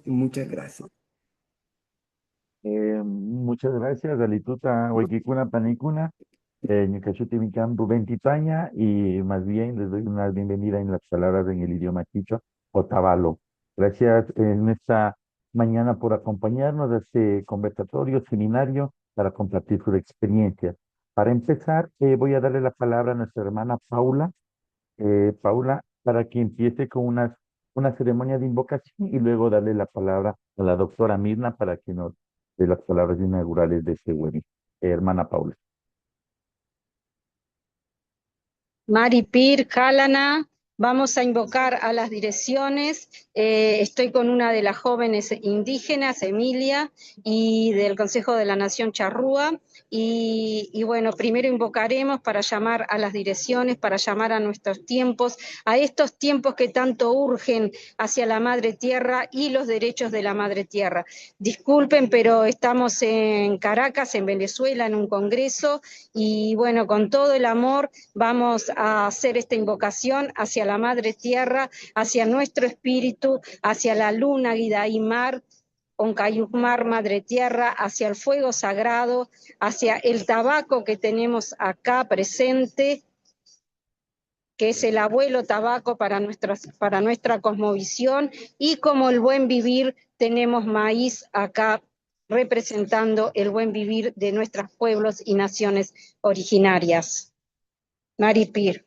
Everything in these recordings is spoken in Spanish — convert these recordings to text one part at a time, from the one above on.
Muchas gracias. Muchas gracias, Alituta, Huequicuna, Panicuna, Ñucachuti, Micam, Rubén Titaña, y más bien les doy una bienvenida en las palabras en el idioma quichua, Otavalo. Gracias en esta mañana por acompañarnos a este conversatorio, seminario, para compartir sus experiencias. Para empezar, voy a darle la palabra a nuestra hermana Paula, para que empiece con una ceremonia de invocación y luego darle la palabra a la doctora Mirna para que nos dé las palabras inaugurales de este webinar. Hermana Paula. Mari Pir, Jalana, vamos a invocar a las direcciones. Estoy con una de las jóvenes indígenas, Emilia, y del Consejo de la Nación Charrúa. Y bueno, primero invocaremos para llamar a las direcciones, para llamar a nuestros tiempos, a estos tiempos que tanto urgen hacia la Madre Tierra y los derechos de la Madre Tierra. Disculpen, pero estamos en Caracas, en Venezuela, en un congreso, y bueno, con todo el amor vamos a hacer esta invocación hacia la Madre Tierra, hacia nuestro espíritu, hacia la luna Guidaimar, Oncayumar, Madre Tierra, hacia el fuego sagrado, hacia el tabaco que tenemos acá presente, que es el abuelo tabaco para nuestra cosmovisión, y como el buen vivir tenemos maíz acá representando el buen vivir de nuestros pueblos y naciones originarias. Maripir.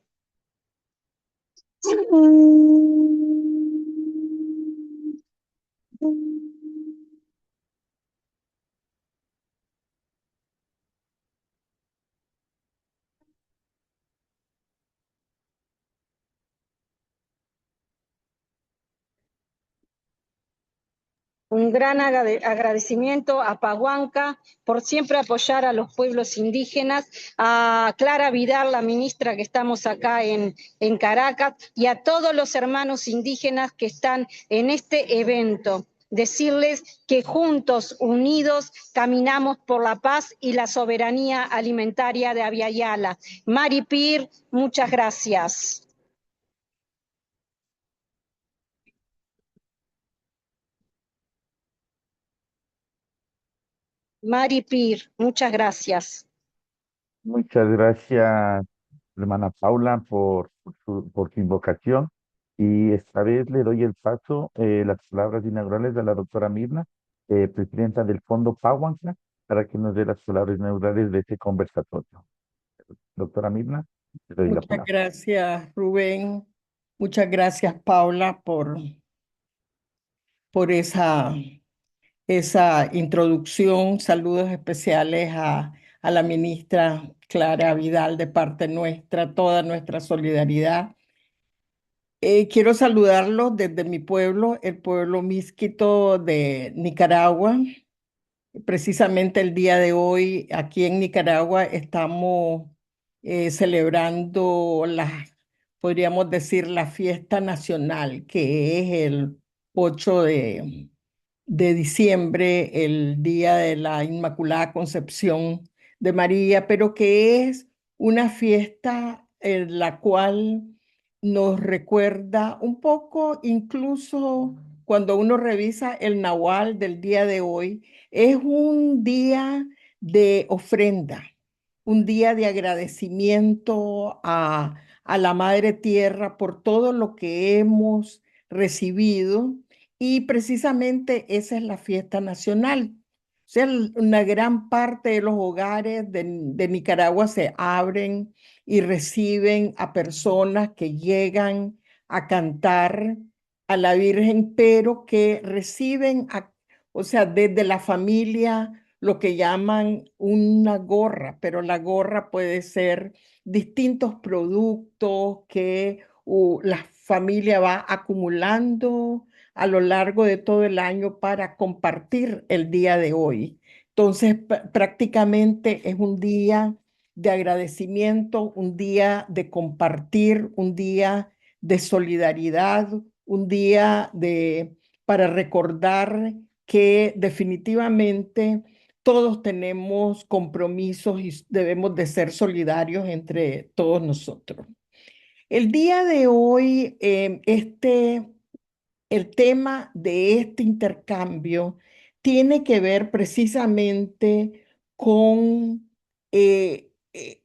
Un gran agradecimiento a Pahuanca por siempre apoyar a los pueblos indígenas, a Clara Vidal, la ministra que estamos acá en Caracas, y a todos los hermanos indígenas que están en este evento. Decirles que juntos, unidos, caminamos por la paz y la soberanía alimentaria de Aviala. Maripir, muchas gracias. Maripir, muchas gracias. Muchas gracias, hermana Paula, por su invocación. Y esta vez le doy el paso, las palabras inaugurales de la doctora Mirna, presidenta del Fondo Pahuanca, para que nos dé las palabras inaugurales de este conversatorio. Doctora Mirna, le doy la Muchas palabra. gracias, Rubén. Muchas gracias, Paula, por esa introducción. Saludos especiales a la ministra Clara Vidal de parte nuestra, toda nuestra solidaridad. Quiero saludarlos desde mi pueblo, el pueblo Misquito de Nicaragua. Precisamente el día de hoy, aquí en Nicaragua, estamos celebrando podríamos decir, la fiesta nacional, que es el 8 de diciembre, el día de la Inmaculada Concepción de María, pero que es una fiesta en la cual nos recuerda un poco, incluso cuando uno revisa el Nahual del día de hoy, es un día de ofrenda, un día de agradecimiento a la Madre Tierra por todo lo que hemos recibido, y precisamente esa es la fiesta nacional. O sea, una gran parte de los hogares de Nicaragua se abren y reciben a personas que llegan a cantar a la Virgen, pero que reciben, o sea, desde la familia lo que llaman una gorra, pero la gorra puede ser distintos productos que la familia va acumulando a lo largo de todo el año para compartir el día de hoy. Entonces, prácticamente es un día de agradecimiento, un día de compartir, un día de solidaridad, un día para recordar que definitivamente todos tenemos compromisos y debemos de ser solidarios entre todos nosotros. El día de hoy, el tema de este intercambio tiene que ver precisamente con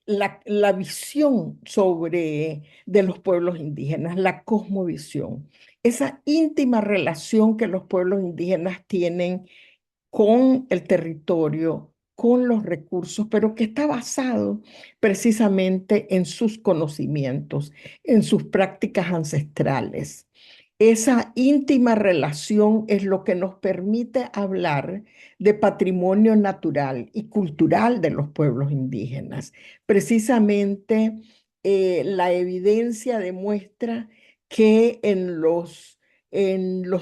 la visión de los pueblos indígenas, la cosmovisión, esa íntima relación que los pueblos indígenas tienen con el territorio, con los recursos, pero que está basado precisamente en sus conocimientos, en sus prácticas ancestrales. Esa íntima relación es lo que nos permite hablar de patrimonio natural y cultural de los pueblos indígenas. Precisamente la evidencia demuestra que en los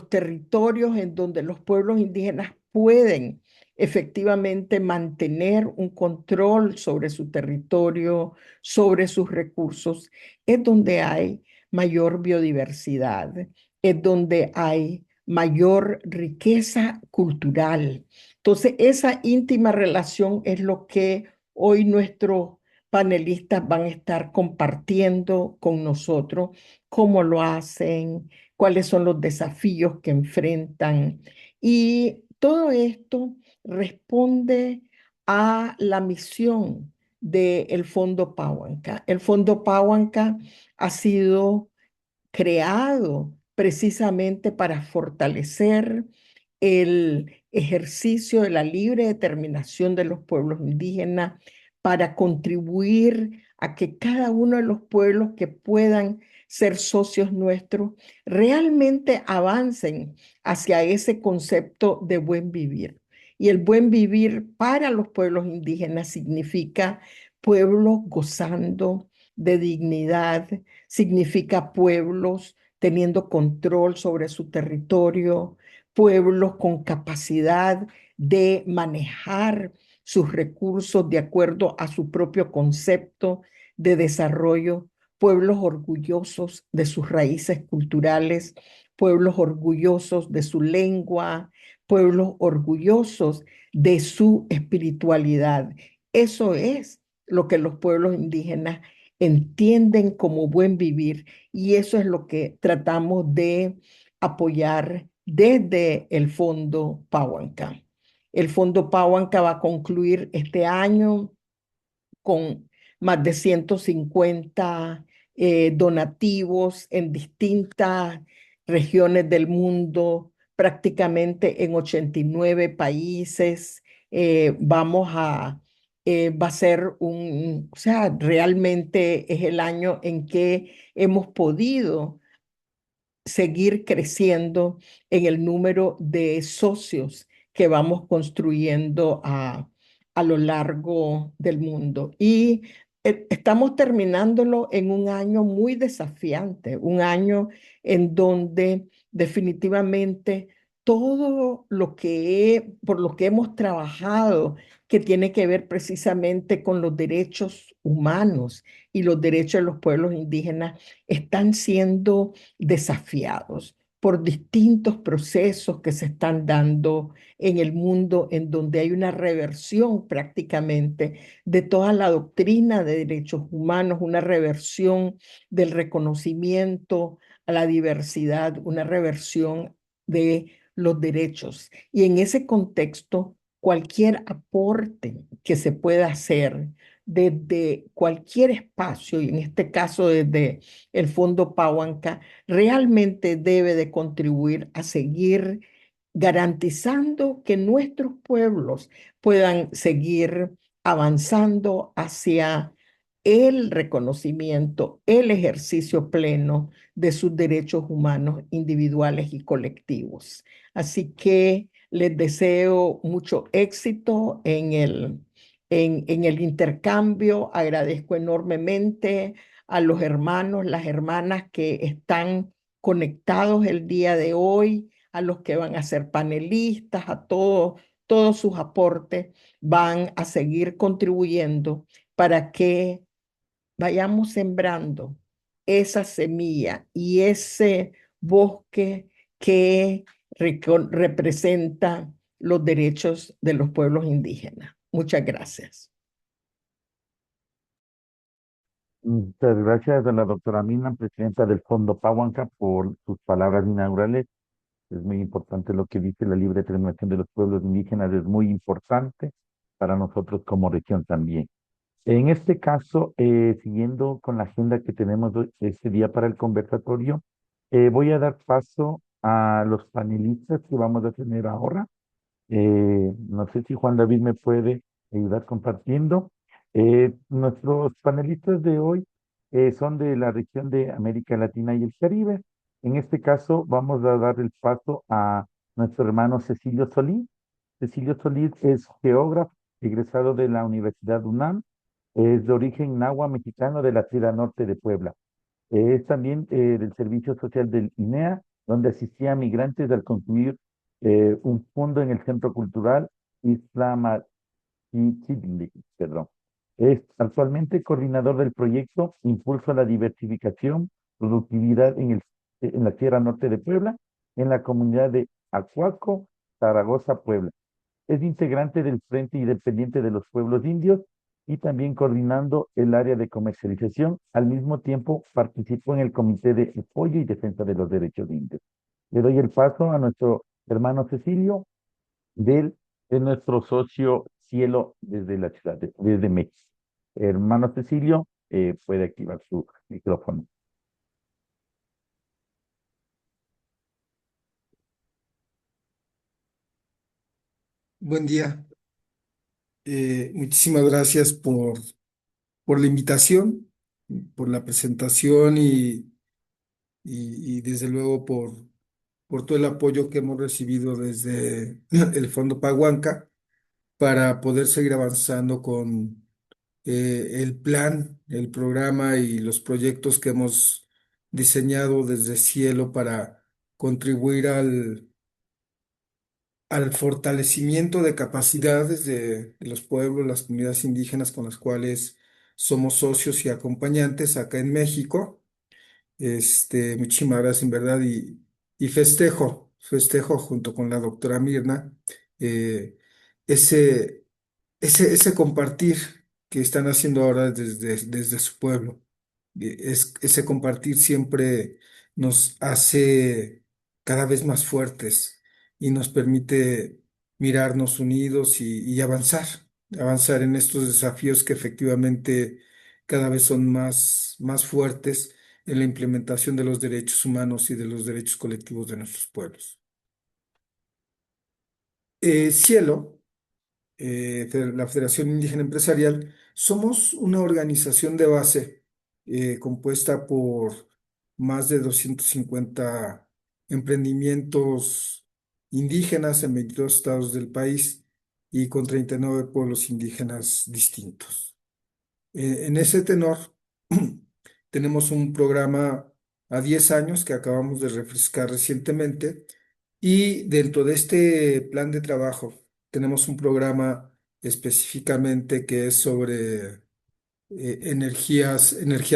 territorios en donde los pueblos indígenas pueden efectivamente mantener un control sobre su territorio, sobre sus recursos, es donde hay mayor biodiversidad, es donde hay mayor riqueza cultural. Entonces, esa íntima relación es lo que hoy nuestros panelistas van a estar compartiendo con nosotros, cómo lo hacen, cuáles son los desafíos que enfrentan. Y todo esto responde a la misión del Fondo Pahuanca. El Fondo Pahuanca ha sido creado precisamente para fortalecer el ejercicio de la libre determinación de los pueblos indígenas, para contribuir a que cada uno de los pueblos que puedan ser socios nuestros realmente avancen hacia ese concepto de buen vivir. Y el buen vivir para los pueblos indígenas significa pueblos gozando de dignidad, significa pueblos teniendo control sobre su territorio, pueblos con capacidad de manejar sus recursos de acuerdo a su propio concepto de desarrollo, pueblos orgullosos de sus raíces culturales, pueblos orgullosos de su lengua, pueblos orgullosos de su espiritualidad. Eso es lo que los pueblos indígenas entienden como buen vivir, y eso es lo que tratamos de apoyar desde el Fondo Pahuanca. El Fondo Pahuanca va a concluir este año con más de 150 donativos en distintas regiones del mundo, prácticamente en 89 países. Va a ser o sea, realmente es el año en que hemos podido seguir creciendo en el número de socios que vamos construyendo a lo largo del mundo. Y estamos terminándolo en un año muy desafiante, un año en donde definitivamente todo por lo que hemos trabajado, que tiene que ver precisamente con los derechos humanos y los derechos de los pueblos indígenas, están siendo desafiados por distintos procesos que se están dando en el mundo, en donde hay una reversión prácticamente de toda la doctrina de derechos humanos, una reversión del reconocimiento a la diversidad, una reversión de los derechos. Y en ese contexto, cualquier aporte que se pueda hacer desde cualquier espacio, y en este caso desde el Fondo Pahuanca, realmente debe de contribuir a seguir garantizando que nuestros pueblos puedan seguir avanzando hacia el reconocimiento, el ejercicio pleno de sus derechos humanos individuales y colectivos. Así que les deseo mucho éxito en el intercambio. Agradezco enormemente a los hermanos, las hermanas que están conectados el día de hoy, a los que van a ser panelistas, a todos sus aportes van a seguir contribuyendo para que vayamos sembrando esa semilla y ese bosque que representa los derechos de los pueblos indígenas. Muchas gracias. Muchas gracias a la doctora Mina, presidenta del Fondo Pahuanca, por sus palabras inaugurales. Es muy importante lo que dice la libre determinación de los pueblos indígenas, es muy importante para nosotros como región también. En este caso, siguiendo con la agenda que tenemos este día para el conversatorio, voy a dar paso a los panelistas que vamos a tener ahora. No sé si Juan David me puede ayudar compartiendo. Nuestros panelistas de hoy son de la región de América Latina y el Caribe. En este caso, vamos a dar el paso a nuestro hermano Cecilio Solís. Cecilio Solís es geógrafo, egresado de la Universidad UNAM, es de origen nahua mexicano de la Sierra Norte de Puebla. Es también del Servicio Social del INEA, donde asistía a migrantes al construir un fondo en el Centro Cultural Isla perdón. Es actualmente coordinador del proyecto Impulso a la Diversificación, Productividad en la Sierra Norte de Puebla, en la comunidad de Acuaco, Zaragoza, Puebla. Es integrante del Frente Independiente de los Pueblos Indios y también coordinando el área de comercialización. Al mismo tiempo, participó en el Comité de Apoyo y Defensa de los Derechos Indios. Le doy el paso a nuestro hermano Cecilio, del, de nuestro socio Cielo desde la ciudad, desde México. Hermano Cecilio, puede activar su micrófono. Buen día. Muchísimas gracias por la invitación, por la presentación y desde luego por todo el apoyo que hemos recibido desde el Fondo Paguanca para poder seguir avanzando con el plan, el programa y los proyectos que hemos diseñado desde Cielo para contribuir al fortalecimiento de capacidades de los pueblos, las comunidades indígenas con las cuales somos socios y acompañantes acá en México. Muchísimas gracias en verdad y festejo junto con la doctora Mirna eh, ese, ese compartir que están haciendo ahora desde su pueblo. Ese compartir siempre nos hace cada vez más fuertes y nos permite mirarnos unidos y avanzar en estos desafíos que efectivamente cada vez son más fuertes en la implementación de los derechos humanos y de los derechos colectivos de nuestros pueblos. Cielo, la Federación Indígena Empresarial, somos una organización de base compuesta por más de 250 emprendimientos indígenas en 22 estados del país y con 39 pueblos indígenas distintos. En ese tenor, tenemos un programa a 10 años que acabamos de refrescar recientemente y dentro de este plan de trabajo tenemos un programa específicamente que es sobre energías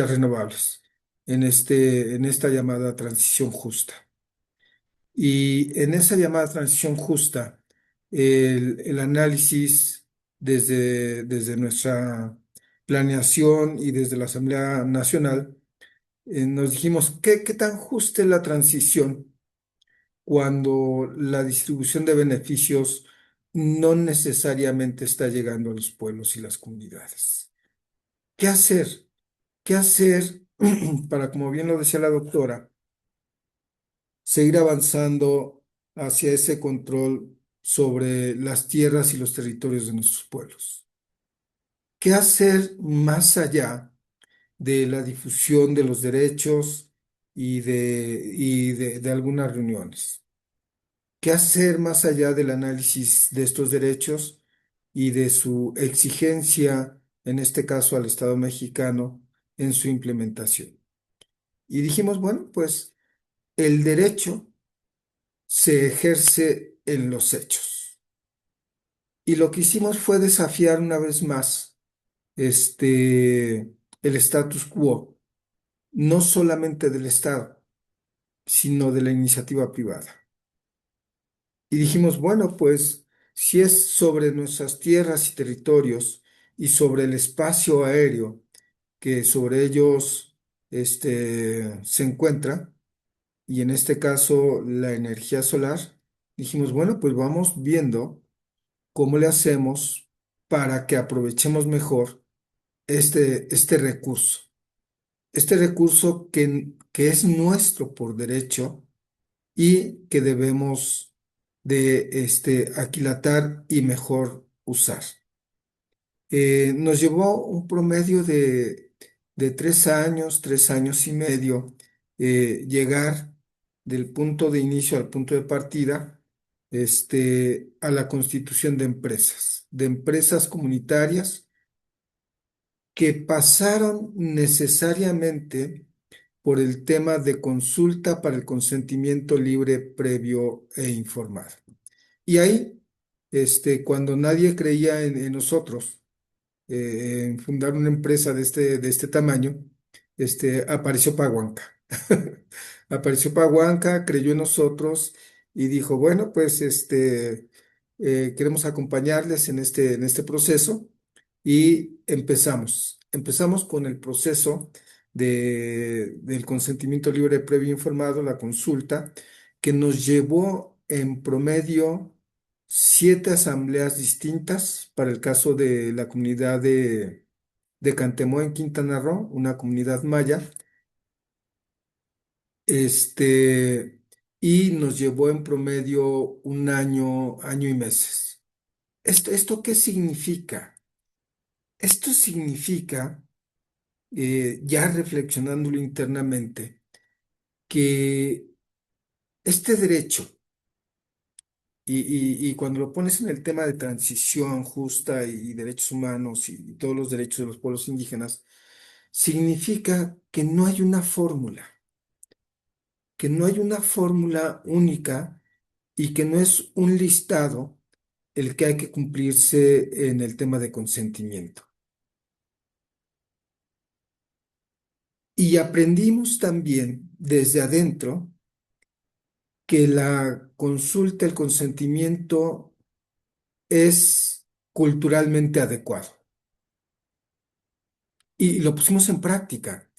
renovables en esta llamada transición justa. Y en esa llamada transición justa, el análisis desde nuestra planeación y desde la Asamblea Nacional, nos dijimos, ¿qué tan justa es la transición cuando la distribución de beneficios no necesariamente está llegando a los pueblos y las comunidades? ¿Qué hacer? ¿Qué hacer para, como bien lo decía la doctora, seguir avanzando hacia ese control sobre las tierras y los territorios de nuestros pueblos? ¿Qué hacer más allá de la difusión de los derechos y de algunas reuniones? ¿Qué hacer más allá del análisis de estos derechos y de su exigencia, en este caso al Estado mexicano, en su implementación? Y dijimos, bueno, pues el derecho se ejerce en los hechos. Y lo que hicimos fue desafiar una vez más el status quo, no solamente del Estado, sino de la iniciativa privada. Y dijimos, bueno, pues si es sobre nuestras tierras y territorios y sobre el espacio aéreo que sobre ellos se encuentra, y en este caso la energía solar, dijimos, bueno, pues vamos viendo cómo le hacemos para que aprovechemos mejor este recurso que es nuestro por derecho y que debemos de aquilatar y mejor usar. Nos llevó un promedio de 3 años y medio, llegar del punto de inicio al punto de partida, a la constitución de empresas comunitarias que pasaron necesariamente por el tema de consulta para el consentimiento libre, previo e informado. Y ahí, cuando nadie creía en nosotros, en fundar una empresa de este tamaño, apareció Paguanca. Apareció Paguanca, creyó en nosotros y dijo, bueno, pues queremos acompañarles en este proceso y empezamos con el proceso del consentimiento libre, previo e informado, la consulta, que nos llevó en promedio 7 asambleas distintas para el caso de la comunidad de Cantemó en Quintana Roo, una comunidad maya, este, y nos llevó en promedio un año, año y meses. ¿Esto qué significa? Esto significa, ya reflexionándolo internamente, que este derecho, y cuando lo pones en el tema de transición justa y derechos humanos y todos los derechos de los pueblos indígenas, significa que no hay una fórmula única y que no es un listado el que hay que cumplirse en el tema de consentimiento. Y aprendimos también desde adentro que la consulta, el consentimiento es culturalmente adecuado. Y lo pusimos en práctica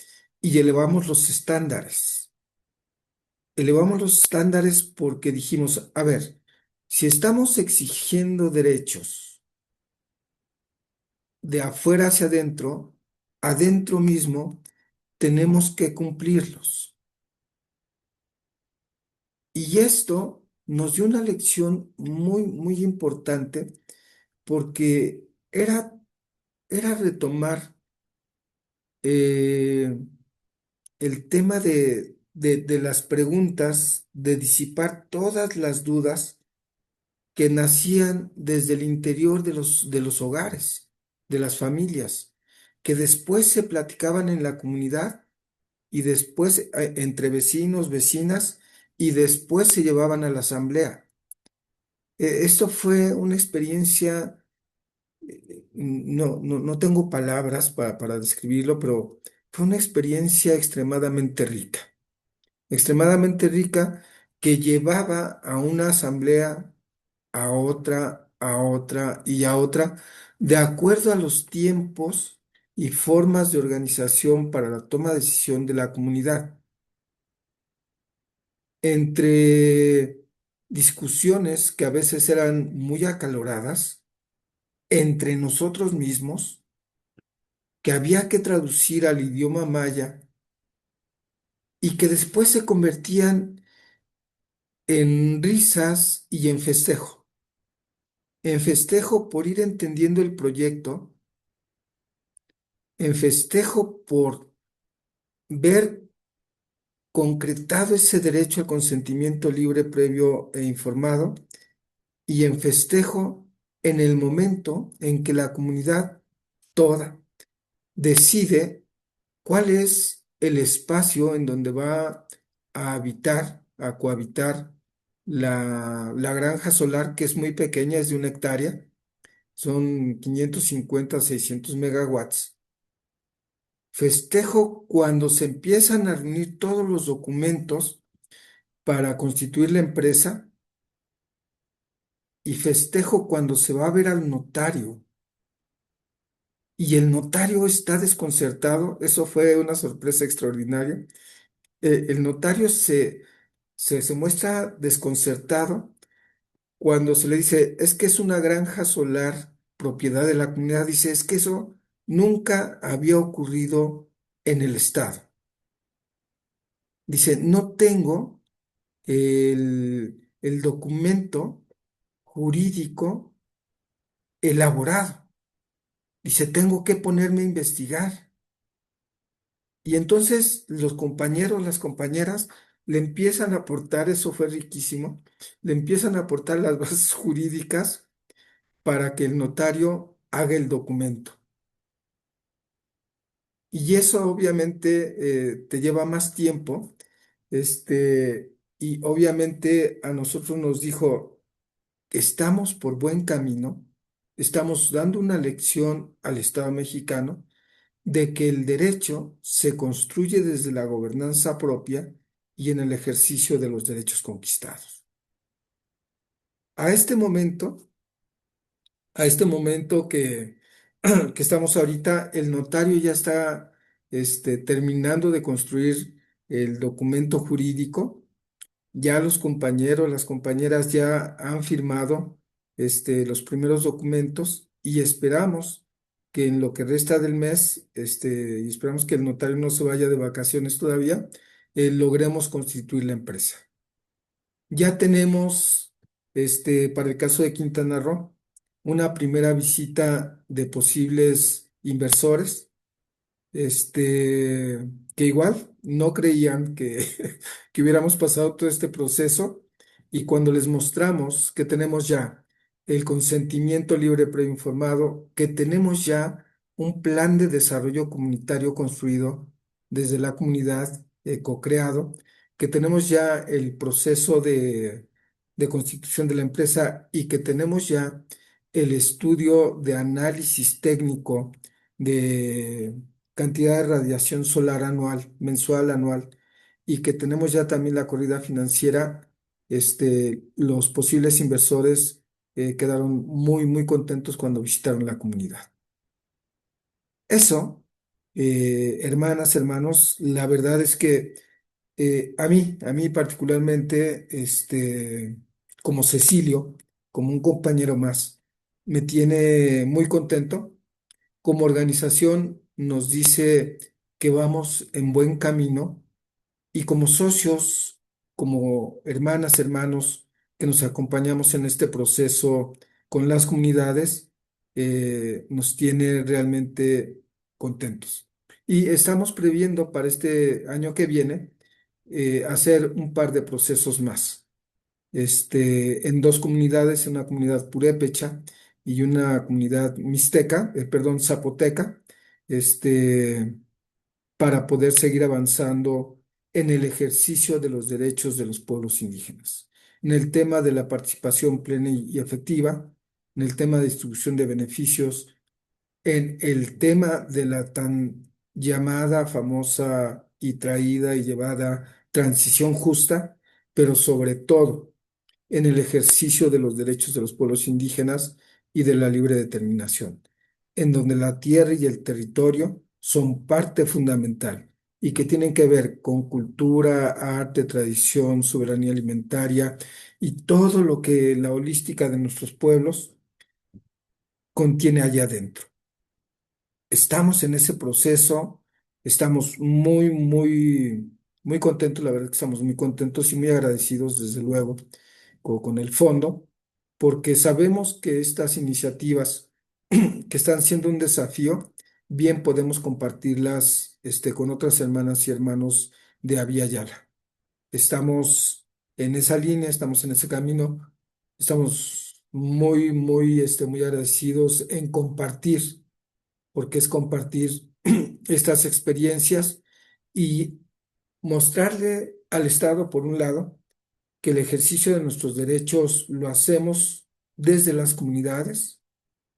y elevamos los estándares. Elevamos los estándares porque dijimos, a ver, si estamos exigiendo derechos de afuera hacia adentro, adentro mismo tenemos que cumplirlos. Y esto nos dio una lección muy, muy importante porque era retomar, eh, el tema de las preguntas, de disipar todas las dudas que nacían desde el interior de los hogares, de las familias, que después se platicaban en la comunidad y después, entre vecinos, vecinas, y después se llevaban a la asamblea. Esto fue una experiencia, no tengo palabras para describirlo, pero fue una experiencia extremadamente rica, que llevaba a una asamblea, a otra y a otra, de acuerdo a los tiempos y formas de organización para la toma de decisión de la comunidad. Entre discusiones que a veces eran muy acaloradas, entre nosotros mismos, que había que traducir al idioma maya y que después se convertían en risas y en festejo por ir entendiendo el proyecto, en festejo por ver concretado ese derecho al consentimiento libre, previo e informado, y en festejo en el momento en que la comunidad toda decide cuál es el espacio en donde va a habitar, a cohabitar la granja solar, que es muy pequeña, es de 1 hectárea, son 550 a 600 megawatts. Festejo cuando se empiezan a reunir todos los documentos para constituir la empresa, y festejo cuando se va a ver al notario y el notario está desconcertado. Eso fue una sorpresa extraordinaria. El notario se muestra desconcertado cuando se le dice, es que es una granja solar propiedad de la comunidad. Dice, es que eso nunca había ocurrido en el estado. Dice, no tengo el documento jurídico elaborado. Dice, tengo que ponerme a investigar. Y entonces los compañeros, las compañeras, le empiezan a aportar, eso fue riquísimo, le empiezan a aportar las bases jurídicas para que el notario haga el documento. Y eso obviamente te lleva más tiempo, y obviamente a nosotros nos dijo, estamos por buen camino, estamos dando una lección al Estado mexicano de que el derecho se construye desde la gobernanza propia y en el ejercicio de los derechos conquistados. A este momento, a este momento que estamos ahorita, el notario ya está terminando de construir el documento jurídico. Ya los compañeros, las compañeras ya han firmado los primeros documentos y esperamos que en lo que resta del mes, y esperamos que el notario no se vaya de vacaciones todavía, logremos constituir la empresa. Ya tenemos, para el caso de Quintana Roo, una primera visita de posibles inversores, que igual no creían que, que hubiéramos pasado todo este proceso, y cuando les mostramos que tenemos ya el consentimiento libre preinformado, que tenemos ya un plan de desarrollo comunitario construido desde la comunidad, co-creado, que tenemos ya el proceso de constitución de la empresa y que tenemos ya el estudio de análisis técnico de cantidad de radiación solar anual, mensual, anual, y que tenemos ya también la corrida financiera, los posibles inversores quedaron muy, muy contentos cuando visitaron la comunidad. Eso, hermanas, hermanos, la verdad es que a mí particularmente, como Cecilio, como un compañero más, me tiene muy contento. Como organización nos dice que vamos en buen camino, y como socios, como hermanas, hermanos que nos acompañamos en este proceso con las comunidades, nos tiene realmente contentos. Y estamos previendo para este año que viene hacer un par de procesos más, en dos comunidades, una comunidad purépecha y una comunidad mixteca, perdón, zapoteca, este, para poder seguir avanzando en el ejercicio de los derechos de los pueblos indígenas, en el tema de la participación plena y efectiva, en el tema de distribución de beneficios, en el tema de la tan llamada, famosa y traída y llevada transición justa, pero sobre todo en el ejercicio de los derechos de los pueblos indígenas y de la libre determinación, en donde la tierra y el territorio son parte fundamental y que tienen que ver con cultura, arte, tradición, soberanía alimentaria y todo lo que la holística de nuestros pueblos contiene allá adentro. Estamos en ese proceso, estamos muy, muy, muy contentos, la verdad que estamos muy contentos y muy agradecidos, desde luego, con el fondo, porque sabemos que estas iniciativas que están siendo un desafío, bien podemos compartirlas, con otras hermanas y hermanos de Abya Yala. Estamos en esa línea, estamos en ese camino, estamos muy, muy, muy agradecidos en compartir, porque es compartir estas experiencias y mostrarle al Estado, por un lado, que el ejercicio de nuestros derechos lo hacemos desde las comunidades,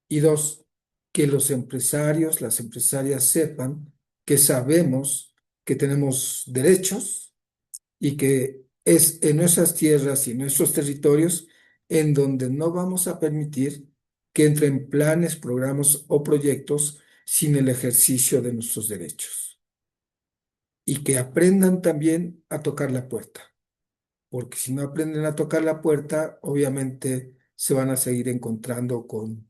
y dos, que los empresarios, las empresarias sepan que sabemos que tenemos derechos y que es en nuestras tierras y en nuestros territorios en donde no vamos a permitir que entren planes, programas o proyectos sin el ejercicio de nuestros derechos, y que aprendan también a tocar la puerta. porque si no aprenden a tocar la puerta, obviamente se van a seguir encontrando con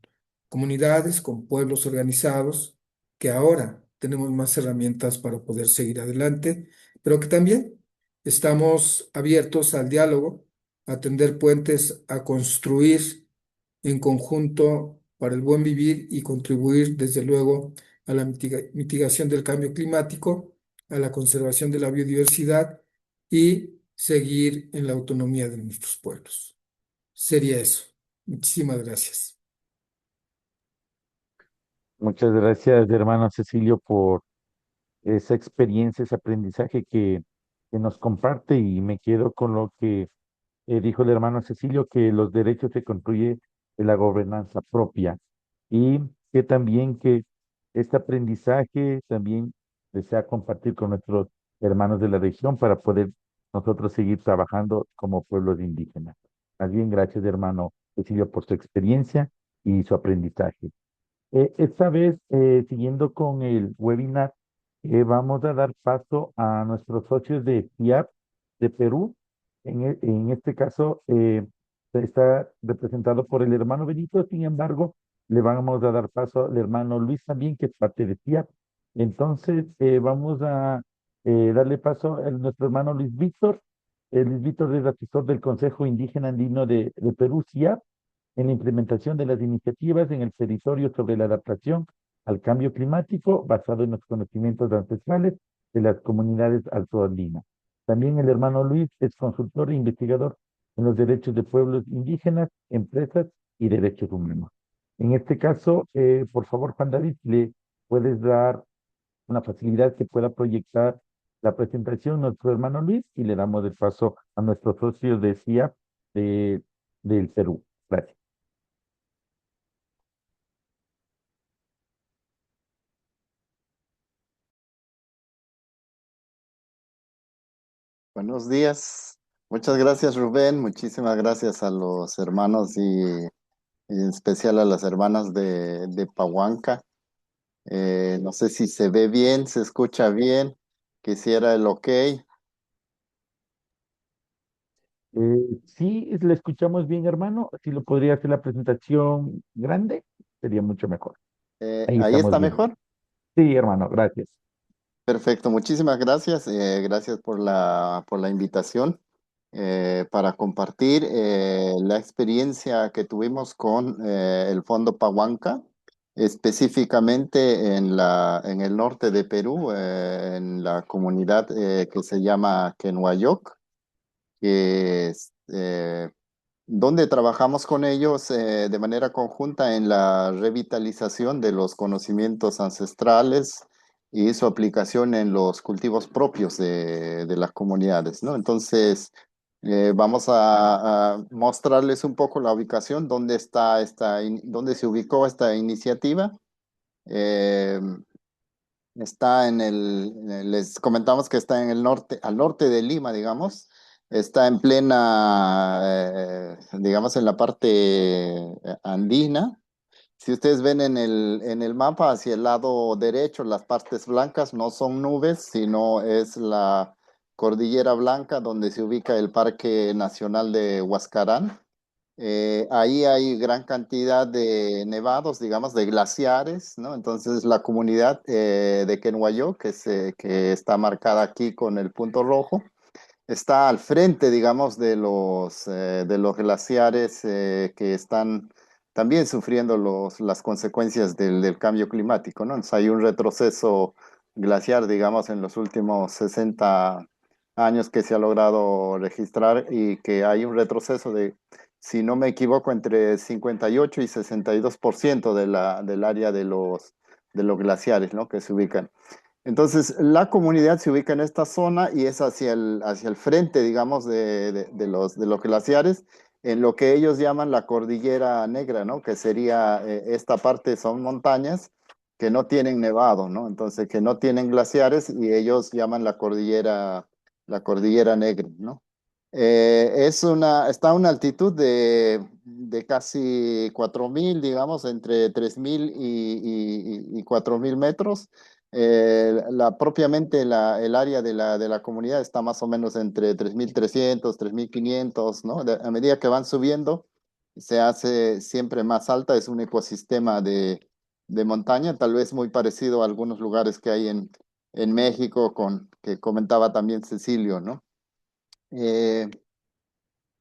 comunidades, con pueblos organizados, que ahora tenemos más herramientas para poder seguir adelante, pero que también estamos abiertos al diálogo, a tender puentes, a construir en conjunto para el buen vivir y contribuir, desde luego, a la mitigación del cambio climático, a la conservación de la biodiversidad y seguir en la autonomía de nuestros pueblos. Sería eso. Muchísimas gracias. Muchas gracias, hermano Cecilio, por esa experiencia, ese aprendizaje que nos comparte y me quedo con lo que dijo el hermano Cecilio, que los derechos se construye en la gobernanza propia y que también que este aprendizaje también desea compartir con nuestros hermanos de la región para poder nosotros seguir trabajando como pueblos indígenas. Más bien, gracias, hermano Cecilio, por su experiencia y su aprendizaje. Esta vez, siguiendo con el webinar, vamos a dar paso a nuestros socios de FIAP de Perú. En este caso, está representado por el hermano Benito, sin embargo, le vamos a dar paso al hermano Luis también, que es parte de FIAP. Entonces, vamos a darle paso a nuestro hermano Luis Víctor. Luis Víctor es asesor del Consejo Indígena Andino de Perú, CIAP, en la implementación de las iniciativas en el territorio sobre la adaptación al cambio climático basado en los conocimientos ancestrales de las comunidades altoandinas. También el hermano Luis es consultor e investigador en los derechos de pueblos indígenas, empresas y derechos humanos. En este caso, por favor, Juan David, ¿le puedes dar una facilidad que pueda proyectar la presentación a nuestro hermano Luis y le damos el paso a nuestros socios de CIAP del Perú? Gracias. Buenos días. Muchas gracias, Rubén. Muchísimas gracias a los hermanos y en especial a las hermanas de Pahuanca. No sé si se ve bien, se escucha bien. Quisiera el ok. Sí, le escuchamos bien, hermano. Si lo podría hacer la presentación grande, sería mucho mejor. Ahí Ahí estamos está bien. mejor. Sí, hermano, gracias. Perfecto, muchísimas gracias. Gracias por la invitación para compartir la experiencia que tuvimos con el Fondo Pahuanca, específicamente en el norte de Perú, en la comunidad que se llama Quenuayoc, que es, donde trabajamos con ellos de manera conjunta en la revitalización de los conocimientos ancestrales y su aplicación en los cultivos propios de las comunidades, ¿no? Entonces, vamos a mostrarles un poco la ubicación, dónde se ubicó esta iniciativa. Eh, les comentamos que está en el norte, al norte de Lima, digamos. Está en plena, digamos, en la parte andina. Si ustedes ven en el mapa, hacia el lado derecho, las partes blancas no son nubes, sino es la Cordillera Blanca, donde se ubica el Parque Nacional de Huascarán. Ahí hay gran cantidad de nevados, digamos, de glaciares, ¿no? Entonces la comunidad de Quenuayo, que está marcada aquí con el punto rojo, está al frente, digamos, de los glaciares que están también sufriendo las consecuencias del cambio climático, ¿no? Entonces hay un retroceso glaciar, digamos, en los últimos 60 años que se ha logrado registrar y que hay un retroceso de, si no me equivoco, entre 58 y 62% del área de los glaciares, ¿no? Que se ubican. Entonces, la comunidad se ubica en esta zona y es hacia el frente, digamos, de los glaciares, en lo que ellos llaman la Cordillera Negra, ¿no? Que sería, esta parte son montañas que no tienen nevado, ¿no? Entonces, que no tienen glaciares y ellos llaman la Cordillera Negra, ¿no? Está a una altitud de casi 4.000, digamos, entre 3.000 y 4.000 metros. Propiamente el área de la comunidad está más o menos entre 3.300, 3.500, ¿no? A medida que van subiendo, se hace siempre más alta, es un ecosistema de montaña, tal vez muy parecido a algunos lugares que hay en México, que comentaba también Cecilio, ¿no? Eh,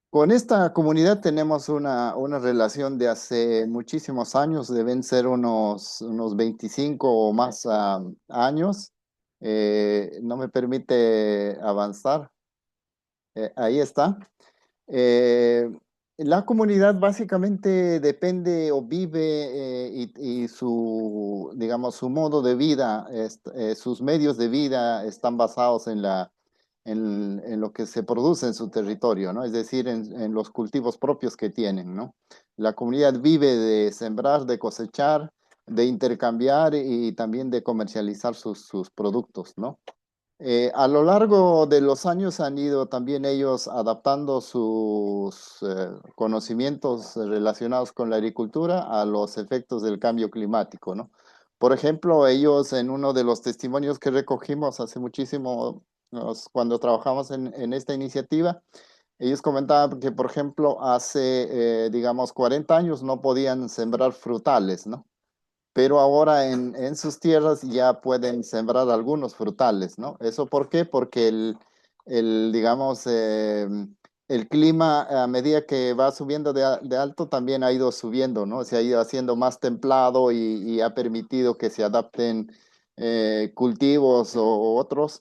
con esta comunidad tenemos una relación de hace muchísimos años, deben ser unos 25 o más años. No me permite avanzar. Ahí está. Eh, la comunidad básicamente depende o vive y su, digamos, su modo de vida, sus medios de vida están basados en lo que se produce en su territorio, ¿no? Es decir, en los cultivos propios que tienen, ¿no? La comunidad vive de sembrar, de cosechar, de intercambiar y también de comercializar sus productos, ¿no? A lo largo de los años han ido también ellos adaptando sus conocimientos relacionados con la agricultura a los efectos del cambio climático, ¿no? Por ejemplo, ellos en uno de los testimonios que recogimos hace muchísimo, cuando trabajamos en esta iniciativa, ellos comentaban que, por ejemplo, hace, digamos, 40 años no podían sembrar frutales, ¿no? Pero ahora en sus tierras ya pueden sembrar algunos frutales, ¿no? ¿Eso por qué? Porque digamos, el clima a medida que va subiendo de alto también ha ido subiendo, ¿no? Se ha ido haciendo más templado y ha permitido que se adapten cultivos o otros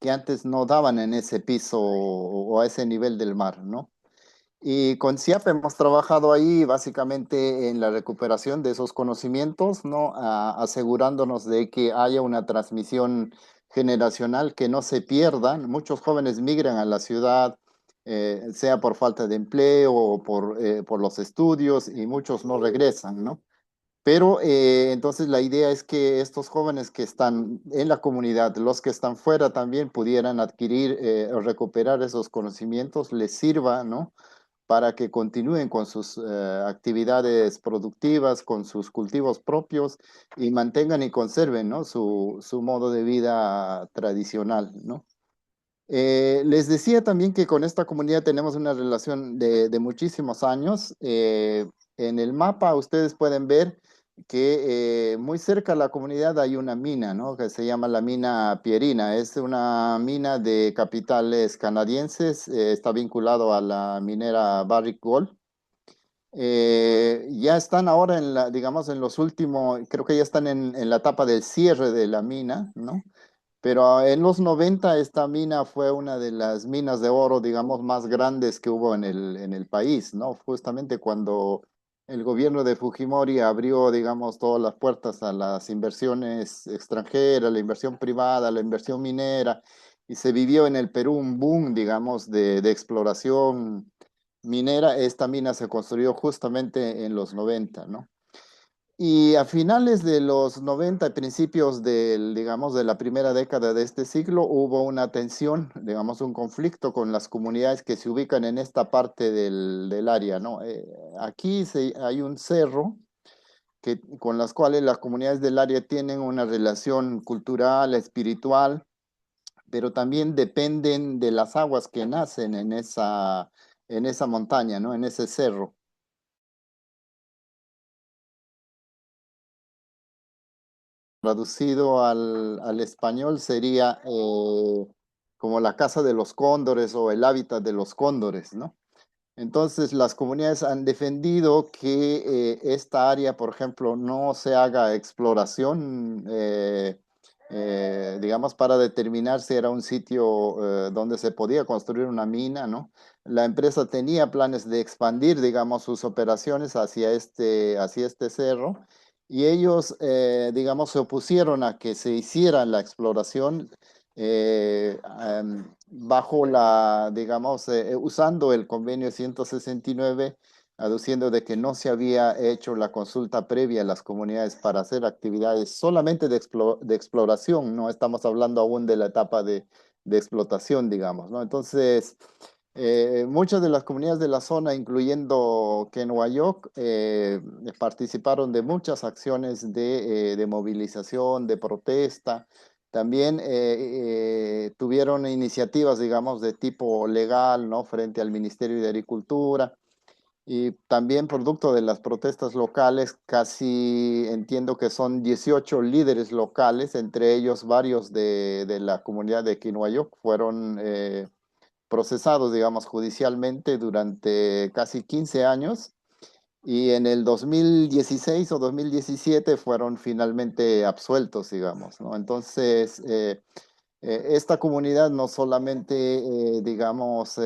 que antes no daban en ese piso o a ese nivel del mar, ¿no? Y con CIAP hemos trabajado ahí básicamente en la recuperación de esos conocimientos, ¿no? Asegurándonos de que haya una transmisión generacional que no se pierdan. Muchos jóvenes migran a la ciudad, sea por falta de empleo o por los estudios, y muchos no regresan, ¿no? Pero entonces la idea es que estos jóvenes que están en la comunidad, los que están fuera también pudieran adquirir o recuperar esos conocimientos, les sirva, ¿no? Para que continúen con sus actividades productivas, con sus cultivos propios y mantengan y conserven, ¿no? Su modo de vida tradicional, ¿no? Les decía también que con esta comunidad tenemos una relación de muchísimos años. En el mapa ustedes pueden ver que muy cerca a la comunidad hay una mina, ¿no? Que se llama la mina Pierina. Es una mina de capitales canadienses, está vinculado a la minera Barrick Gold. Ya están ahora digamos, en los últimos, creo que ya están en la etapa del cierre de la mina, ¿no? Pero en los 90 esta mina fue una de las minas de oro, digamos, más grandes que hubo en el país, ¿no? Justamente cuando el gobierno de Fujimori abrió, digamos, todas las puertas a las inversiones extranjeras, la inversión privada, la inversión minera, y se vivió en el Perú un boom, digamos, de exploración minera. Esta mina se construyó justamente en los 90, ¿no? Y a finales de los 90 y principios digamos, de la primera década de este siglo, hubo una tensión, digamos, un conflicto con las comunidades que se ubican en esta parte del área, ¿no? Aquí hay un cerro con las cuales las comunidades del área tienen una relación cultural, espiritual, pero también dependen de las aguas que nacen en esa montaña, ¿no? En ese cerro. Traducido al español sería como la casa de los cóndores o el hábitat de los cóndores, ¿no? Entonces, las comunidades han defendido que esta área, por ejemplo, no se haga exploración, digamos, para determinar si era un sitio donde se podía construir una mina, ¿no? La empresa tenía planes de expandir, digamos, sus operaciones hacia este cerro, y ellos, digamos, se opusieron a que se hiciera la exploración bajo digamos, usando el convenio 169, aduciendo de que no se había hecho la consulta previa a las comunidades para hacer actividades solamente de exploración, no estamos hablando aún de la etapa de explotación, digamos, ¿no? Entonces, Muchas de las comunidades de la zona, incluyendo Kenhuayok, participaron de muchas acciones de movilización, de protesta. También tuvieron iniciativas, digamos, de tipo legal, ¿no? Frente al Ministerio de Agricultura. Y también producto de las protestas locales, casi entiendo que son 18 líderes locales, entre ellos varios de la comunidad de Quinhuayok, fueron procesados, digamos, judicialmente durante casi 15 años y en el 2016 o 2017 fueron finalmente absueltos, digamos, ¿no? Entonces, esta comunidad no solamente, digamos,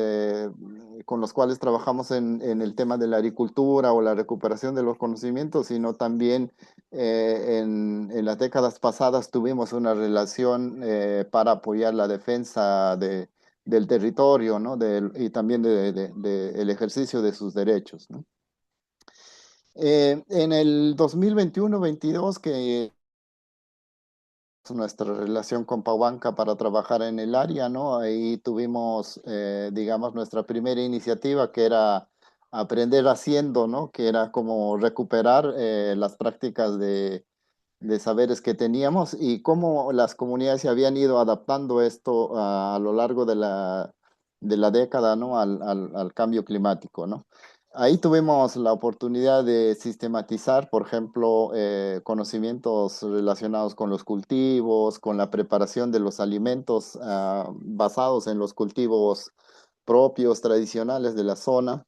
con los cuales trabajamos en el tema de la agricultura o la recuperación de los conocimientos, sino también en las décadas pasadas tuvimos una relación para apoyar la defensa del territorio, ¿no? Y también el ejercicio de sus derechos, ¿no? En el 2021-22, que nuestra relación con Pahuanca para trabajar en el área, ¿no? Ahí tuvimos, digamos, nuestra primera iniciativa que era aprender haciendo, ¿no? Que era como recuperar las prácticas de saberes que teníamos y cómo las comunidades se habían ido adaptando esto a lo largo de la década, ¿no? Al cambio climático, ¿no? Ahí tuvimos la oportunidad de sistematizar, por ejemplo, conocimientos relacionados con los cultivos, con la preparación de los alimentos basados en los cultivos propios, tradicionales de la zona.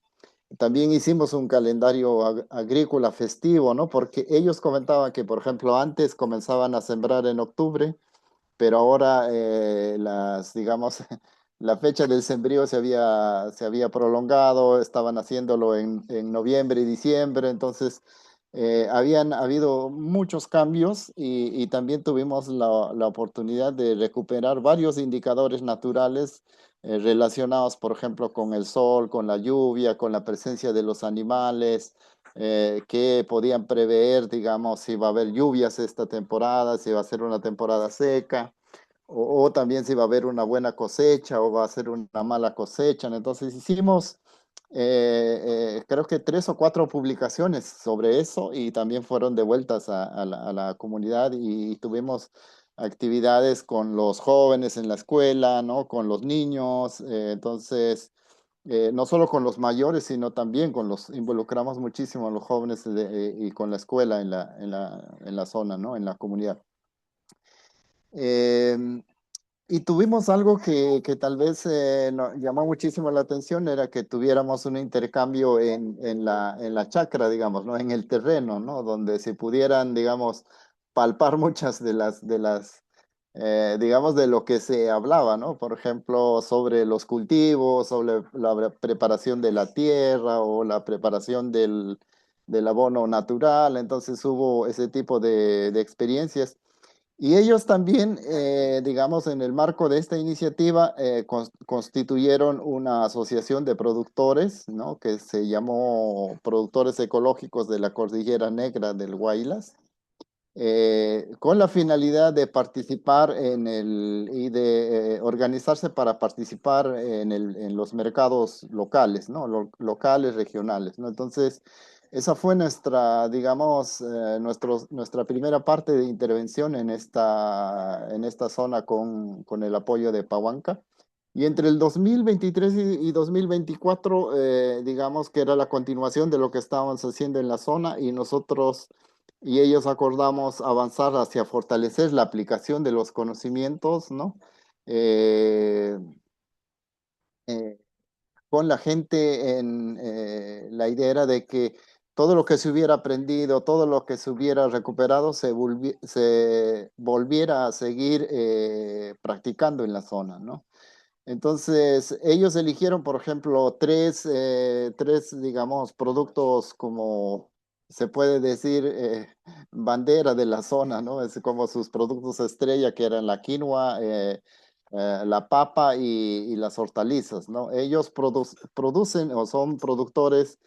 También hicimos un calendario agrícola festivo, ¿no? Porque ellos comentaban que, por ejemplo, antes comenzaban a sembrar en octubre, pero ahora digamos, la fecha del sembrío se había prolongado, estaban haciéndolo en noviembre y diciembre, entonces habían habido muchos cambios y también tuvimos la oportunidad de recuperar varios indicadores naturales relacionados, por ejemplo, con el sol, con la lluvia, con la presencia de los animales, que podían prever, digamos, si va a haber lluvias esta temporada, si va a ser una temporada seca, o también si va a haber una buena cosecha o va a ser una mala cosecha. Entonces hicimos, creo que 3 o 4 publicaciones sobre eso y también fueron devueltas a la comunidad y tuvimos actividades con los jóvenes en la escuela, ¿no? Con los niños, entonces no solo con los mayores, sino también involucramos muchísimo a los jóvenes y con la escuela en la zona, ¿no? En la comunidad. Em, y tuvimos algo que tal vez nos llamó muchísimo la atención, era que tuviéramos un intercambio en la chacra, digamos, ¿no? En el terreno, ¿no? Donde se pudieran, digamos, palpar muchas digamos, de lo que se hablaba, ¿no? Por ejemplo, sobre los cultivos, sobre la preparación de la tierra o la preparación del abono natural. Entonces hubo ese tipo de experiencias. Y ellos también, digamos, en el marco de esta iniciativa, constituyeron una asociación de productores, ¿no? Que se llamó Productores Ecológicos de la Cordillera Negra del Guaylas, con la finalidad de participar y de organizarse para participar en los mercados locales, ¿no? Locales, regionales, ¿no? Entonces, esa fue nuestra, digamos, nuestra primera parte de intervención en esta zona con el apoyo de Pahuanca. Y entre el 2023 y 2024, digamos que era la continuación de lo que estábamos haciendo en la zona y nosotros y ellos acordamos avanzar hacia fortalecer la aplicación de los conocimientos, ¿no? Eh, eh, con la gente la idea era de que todo lo que se hubiera aprendido, todo lo que se hubiera recuperado, se volviera a seguir practicando en la zona, ¿no? Entonces, ellos eligieron, por ejemplo, digamos, productos como se puede decir bandera de la zona, ¿no? Es como sus productos estrella, que eran la quinoa, la papa y las hortalizas, ¿no? Ellos producen o son productores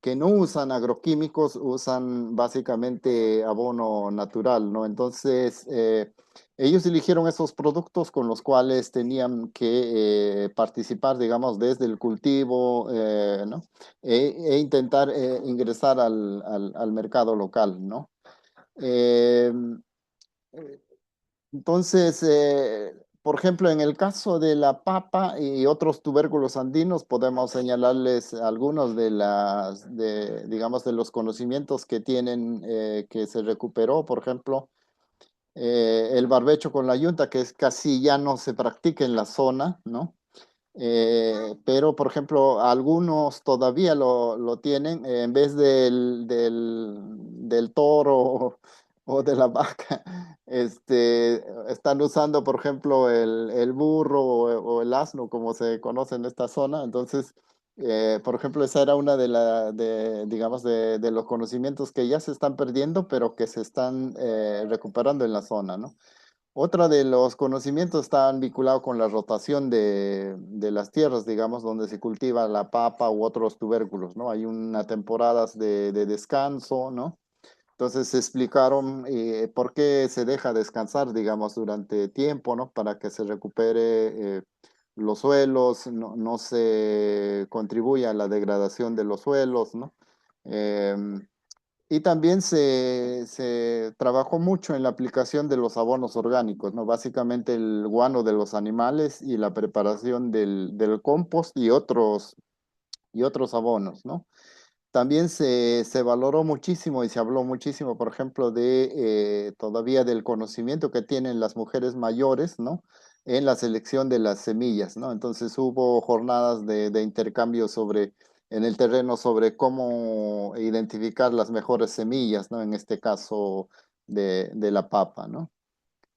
que no usan agroquímicos, usan básicamente abono natural, ¿no? Entonces, ellos eligieron esos productos con los cuales tenían que participar, digamos, desde el cultivo, ¿no? E intentar ingresar al mercado local, ¿no? Eh, entonces, por ejemplo, en el caso de la papa y otros tubérculos andinos, podemos señalarles algunos digamos, de los conocimientos que tienen, que se recuperó, por ejemplo, el barbecho con la yunta, que es casi ya no se practica en la zona, ¿no? Pero, por ejemplo, algunos todavía lo tienen, en vez del toro o de la vaca, están usando, por ejemplo, el burro o el asno, como se conoce en esta zona. Entonces, por ejemplo, esa era una digamos, de los conocimientos que ya se están perdiendo, pero que se están recuperando en la zona, ¿no? Otra de los conocimientos están vinculados con la rotación de las tierras, digamos, donde se cultiva la papa u otros tubérculos, ¿no? Hay unas temporadas de descanso, ¿no? Entonces se explicaron por qué se deja descansar, digamos, durante tiempo, ¿no? Para que se recupere los suelos, no se contribuya a la degradación de los suelos, ¿no? Y también se trabajó mucho en la aplicación de los abonos orgánicos, ¿no? Básicamente el guano de los animales y la preparación del compost y otros abonos, ¿no? También se valoró muchísimo y se habló muchísimo, por ejemplo, todavía del conocimiento que tienen las mujeres mayores, ¿no? En la selección de las semillas, ¿no? Entonces hubo jornadas de intercambio en el terreno sobre cómo identificar las mejores semillas, ¿no? En este caso de la papa, ¿no?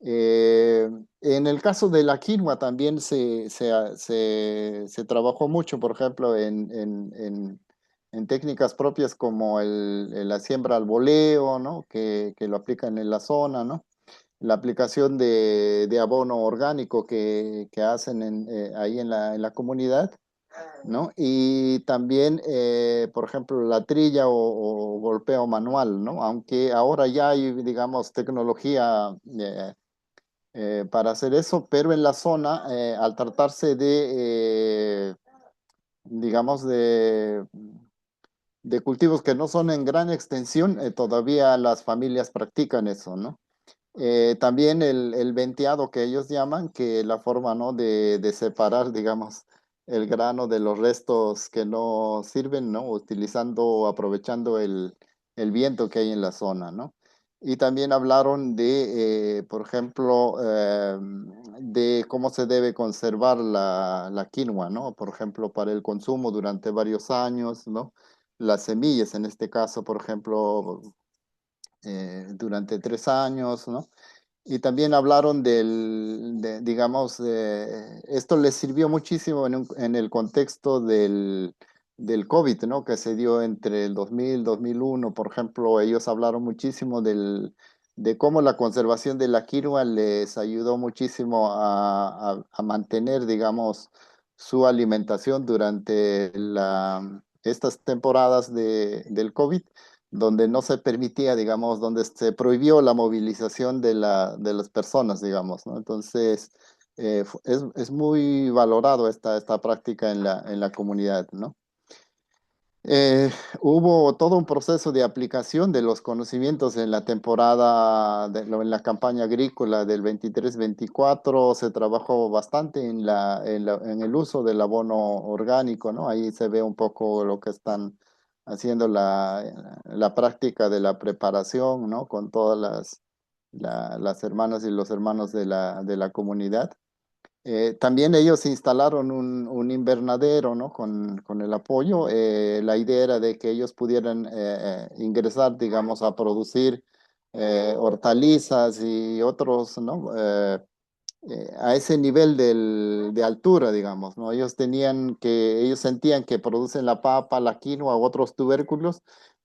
Eh, en el caso de la quinoa también se trabajó mucho, por ejemplo, en técnicas propias como la siembra al voleo, ¿no? Que lo aplican en la zona, ¿no? La aplicación de abono orgánico que hacen ahí en la comunidad, ¿no? Y también, por ejemplo, la trilla o golpeo manual, ¿no? Aunque ahora ya hay, digamos, tecnología para hacer eso, pero en la zona, al tratarse digamos, de cultivos que no son en gran extensión, todavía las familias practican eso, ¿no? También el venteado que ellos llaman, que la forma, ¿no? de separar, digamos, el grano de los restos que no sirven, ¿no? Utilizando, aprovechando el viento que hay en la zona, ¿no? Y también hablaron por ejemplo, de cómo se debe conservar la quinoa, ¿no? Por ejemplo, para el consumo durante varios años, ¿no? Las semillas, en este caso, por ejemplo, durante 3 años, ¿no? Y también hablaron digamos, esto les sirvió muchísimo en el contexto del COVID, ¿no? Que se dio entre el 2000 y 2001. Por ejemplo, ellos hablaron muchísimo de cómo la conservación de la quinoa les ayudó muchísimo a mantener, digamos, su alimentación durante estas temporadas del COVID, donde no se permitía, digamos, donde se prohibió la movilización de las personas, digamos, ¿no? Entonces, es muy valorado esta práctica en la comunidad, ¿no? Eh, Hubo todo un proceso de aplicación de los conocimientos en la temporada, en la campaña agrícola del 23-24. Se trabajó bastante en el uso del abono orgánico, ¿no? Ahí se ve un poco lo que están haciendo la práctica de la preparación, ¿no? Con todas las hermanas y los hermanos de la comunidad. También ellos instalaron un invernadero, ¿no? Con el apoyo. La idea era de que ellos pudieran ingresar, digamos, a producir hortalizas y otros, ¿no? A ese nivel de altura, digamos, ¿no? Ellos sentían que producen la papa, la quinoa u otros tubérculos,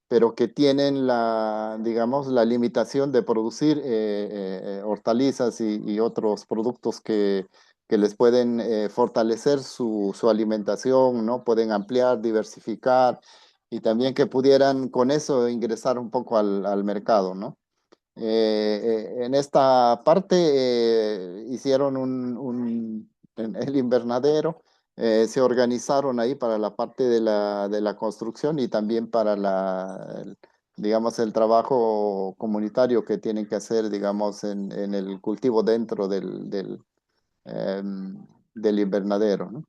pero que tienen digamos, la limitación de producir hortalizas y otros productos que les pueden fortalecer su alimentación, ¿no? Pueden ampliar, diversificar y también que pudieran con eso ingresar un poco al mercado, ¿no? En esta parte hicieron en el invernadero, se organizaron ahí para la parte de la construcción y también para digamos, el trabajo comunitario que tienen que hacer, digamos, en el cultivo dentro del invernadero, ¿no?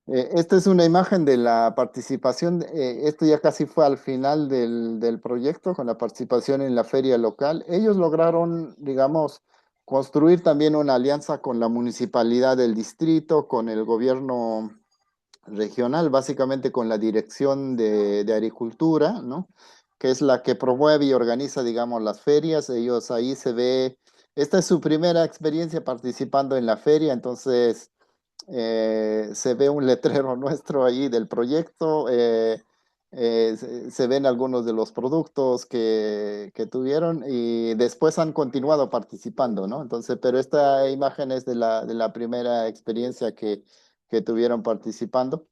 Esta es una imagen de la participación. Esto ya casi fue al final del proyecto, con la participación en la feria local. Ellos lograron, digamos, construir también una alianza con la municipalidad del distrito, con el gobierno regional, básicamente con la Dirección de Agricultura, ¿no? Que es la que promueve y organiza, digamos, las ferias. Ellos ahí se ve, esta es su primera experiencia participando en la feria, entonces se ve un letrero nuestro ahí del proyecto, se ven algunos de los productos que tuvieron y después han continuado participando, ¿no? Entonces, pero esta imagen es de la primera experiencia que tuvieron participando.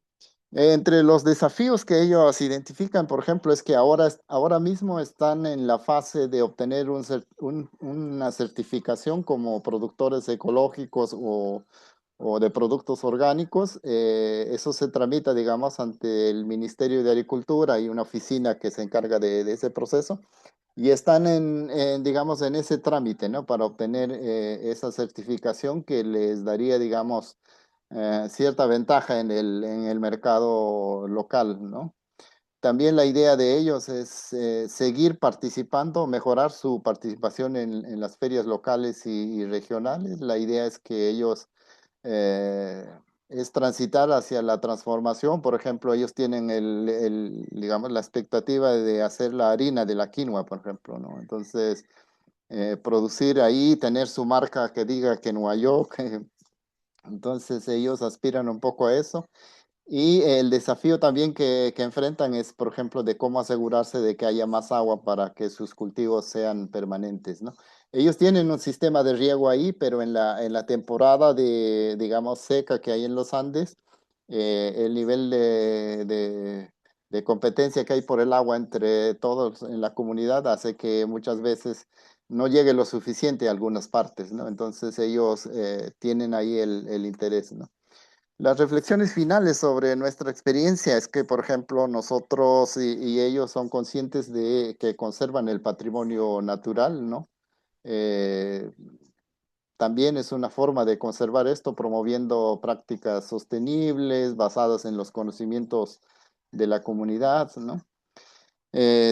Entre los desafíos que ellos identifican, por ejemplo, es que ahora mismo están en la fase de obtener una certificación como productores ecológicos o de productos orgánicos. Eso se tramita, digamos, ante el Ministerio de Agricultura y una oficina que se encarga de ese proceso. Y están digamos, en ese trámite, ¿no? Para obtener esa certificación que les daría, digamos, cierta ventaja en el mercado local, ¿no? También la idea de ellos es seguir participando, mejorar su participación en las ferias locales y regionales. La idea es que ellos eh, es transitar hacia la transformación. Por ejemplo, ellos tienen digamos, la expectativa de hacer la harina de la quinoa, por ejemplo, ¿no? Entonces, producir ahí, tener su marca que diga que Nueva York. Entonces, ellos aspiran un poco a eso. Y el desafío también que enfrentan es, por ejemplo, de cómo asegurarse de que haya más agua para que sus cultivos sean permanentes, ¿no? Ellos tienen un sistema de riego ahí, pero en la temporada digamos, seca que hay en los Andes, el nivel de competencia que hay por el agua entre todos en la comunidad hace que muchas veces no llegue lo suficiente a algunas partes, ¿no? Entonces ellos tienen ahí el interés, ¿no? Las reflexiones finales sobre nuestra experiencia es que, por ejemplo, nosotros y ellos son conscientes de que conservan el patrimonio natural, ¿no? Eh, También es una forma de conservar esto promoviendo prácticas sostenibles basadas en los conocimientos de la comunidad, ¿no?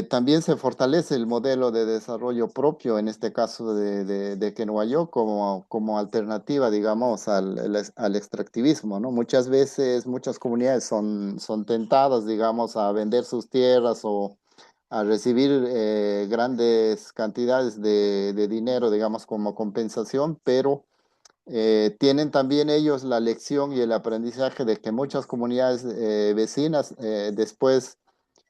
También se fortalece el modelo de desarrollo propio, en este caso de Quenuayó, como alternativa, digamos, al extractivismo, ¿no? Muchas veces, muchas comunidades son tentadas, digamos, a vender sus tierras o a recibir grandes cantidades de dinero, digamos, como compensación, pero tienen también ellos la lección y el aprendizaje de que muchas comunidades vecinas después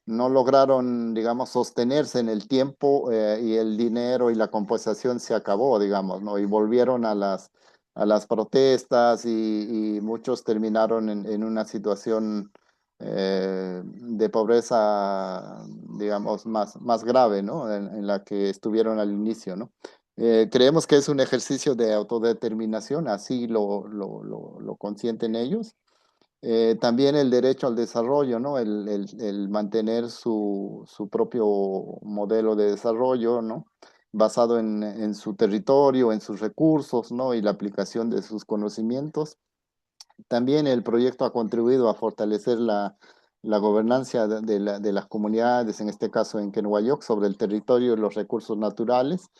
no lograron, digamos, sostenerse en el tiempo y el dinero y la compensación se acabó, digamos, ¿no? Y volvieron a las protestas y muchos terminaron en una situación de pobreza, digamos, más grave, ¿no? En la que estuvieron al inicio, ¿no? Creemos que es un ejercicio de autodeterminación, así lo consienten ellos. También el derecho al desarrollo, ¿no? El mantener su propio modelo de desarrollo, ¿no? Basado en su territorio, en sus recursos, ¿no? Y la aplicación de sus conocimientos. También el proyecto ha contribuido a fortalecer la gobernanza de las comunidades, en este caso en Kenhuayok, sobre el territorio y los recursos naturales.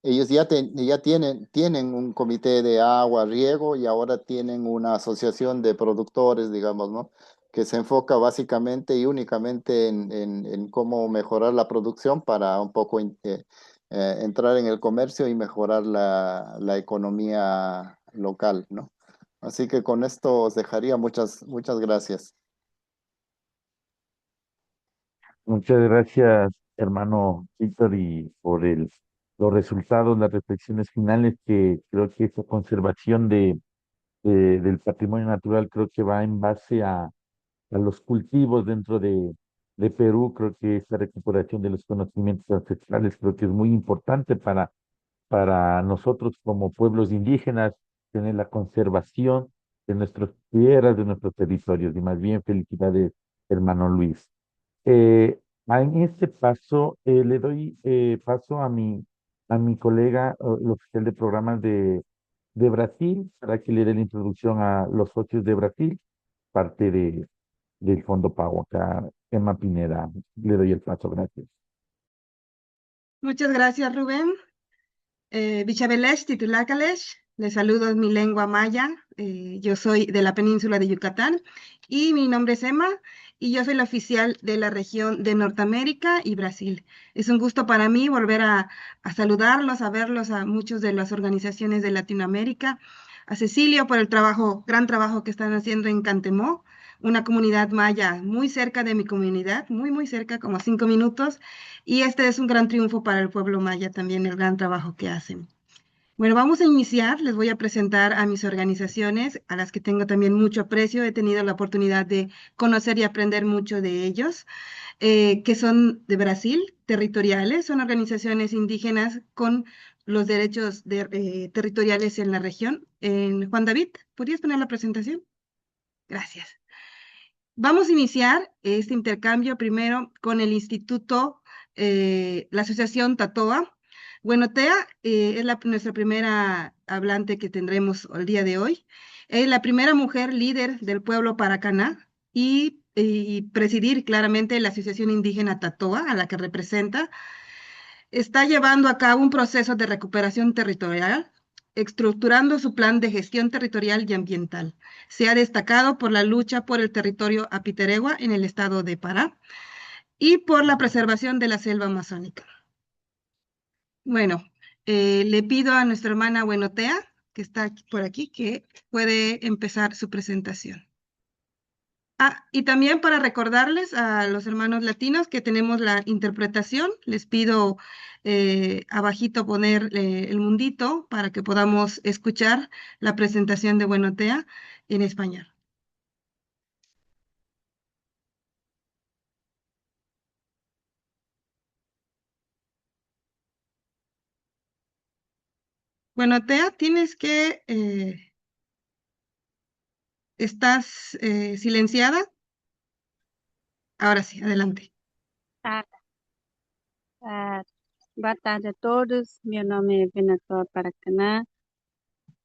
Ellos ya tienen un comité de agua, riego y ahora tienen una asociación de productores, digamos, ¿no? Que se enfoca básicamente y únicamente en cómo mejorar la producción para un poco entrar en el comercio y mejorar la economía local, ¿no? Así que con esto os dejaría. Muchas gracias. Muchas gracias, hermano Víctor, y por los resultados, las reflexiones finales, que creo que esta conservación del patrimonio natural creo que va en base a los cultivos dentro de Perú. Creo que esta recuperación de los conocimientos ancestrales creo que es muy importante para nosotros como pueblos indígenas, tener la conservación de nuestras tierras, de nuestros territorios. Y más bien, felicidades, hermano Luis. En este paso, le doy paso a mi colega, el oficial de programas de Brasil, para que le dé la introducción a los socios de Brasil, parte del Fondo Pago acá, Emma Pineda. Le doy el paso, gracias. Muchas gracias, Rubén. Bichabelesh, Titulacalesh, les saludo en mi lengua maya. Yo soy de la península de Yucatán y mi nombre es Emma y yo soy la oficial de la región de Norteamérica y Brasil. Es un gusto para mí volver a saludarlos, a verlos a muchos de las organizaciones de Latinoamérica, a Cecilio por el trabajo, gran trabajo que están haciendo en Cantemó, una comunidad maya muy cerca de mi comunidad, muy cerca, como a 5 minutos. Y este es un gran triunfo para el pueblo maya también, el gran trabajo que hacen. Bueno, vamos a iniciar. Les voy a presentar a mis organizaciones, a las que tengo también mucho aprecio. He tenido la oportunidad de conocer y aprender mucho de ellos, que son de Brasil, territoriales. Son organizaciones indígenas con los derechos territoriales en la región. Juan David, ¿podrías poner la presentación? Gracias. Vamos a iniciar este intercambio primero con el Instituto, la Asociación Tatoa. Bueno, Tea es nuestra primera hablante que tendremos el día de hoy. Es la primera mujer líder del pueblo Paracaná y presidir claramente la Asociación Indígena Tatoa, a la que representa. Está llevando a cabo un proceso de recuperación territorial, estructurando su plan de gestión territorial y ambiental. Se ha destacado por la lucha por el territorio Apiteregua en el estado de Pará y por la preservación de la selva amazónica. Bueno, le pido a nuestra hermana Buenotea, que está por aquí, que puede empezar su presentación. Y también para recordarles a los hermanos latinos que tenemos la interpretación, les pido abajito poner el mundito para que podamos escuchar la presentación de Buenotea en español. Buenotea, tienes que... ¿estás silenciada? Ahora sí, adelante. Ah, ah, boa tarde a todos. Meu nome é Venator Paracanã.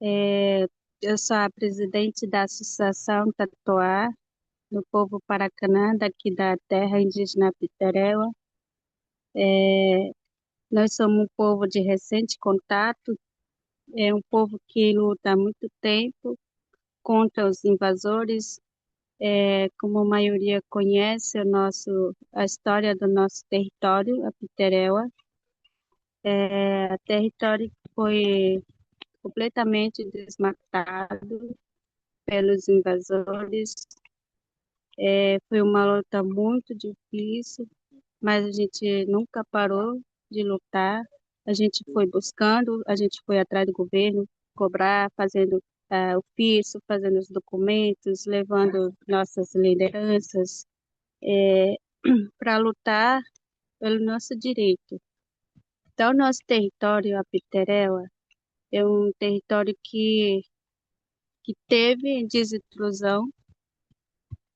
Eu sou a presidente da Associação Tatuá, do povo Paracanã, daqui da terra indígena Piteréua. Nós somos um povo de recente contato, é um povo que luta há muito tempo contra os invasores. Como a maioria conhece a história do nosso território, a Piteréua. O território foi completamente desmatado pelos invasores. Foi uma luta muito difícil, mas a gente nunca parou de lutar. A gente foi buscando, a gente foi atrás do governo, cobrar, fazendo ofício, fazendo os documentos, levando nossas lideranças para lutar pelo nosso direito. Então, nosso território, a Piteréua, é um território que teve desintrusão,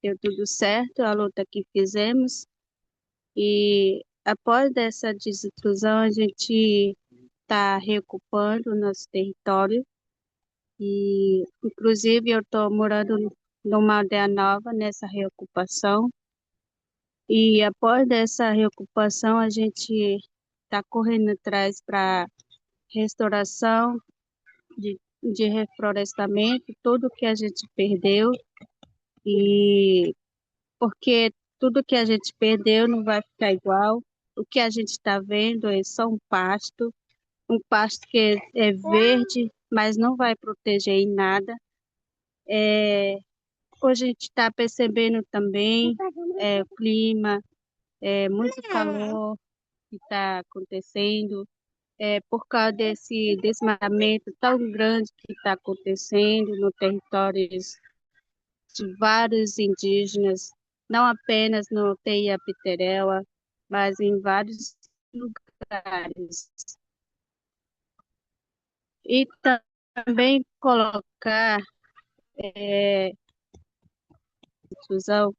deu tudo certo, a luta que fizemos, e após essa desintrusão, a gente está reocupando o nosso território, e inclusive eu estou morando numa aldeia nova nessa reocupação, e após essa reocupação, a gente está correndo atrás para restauração, de reflorestamento, tudo que a gente perdeu, e porque tudo que a gente perdeu não vai ficar igual. O que a gente está vendo é só um pasto que é verde, mas não vai proteger em nada. Hoje a gente está percebendo também o clima, muito calor que está acontecendo, por causa desse desmatamento tão grande que está acontecendo no território de vários indígenas não apenas no TI Piteréua, mas em vários lugares. E também colocar inclusão,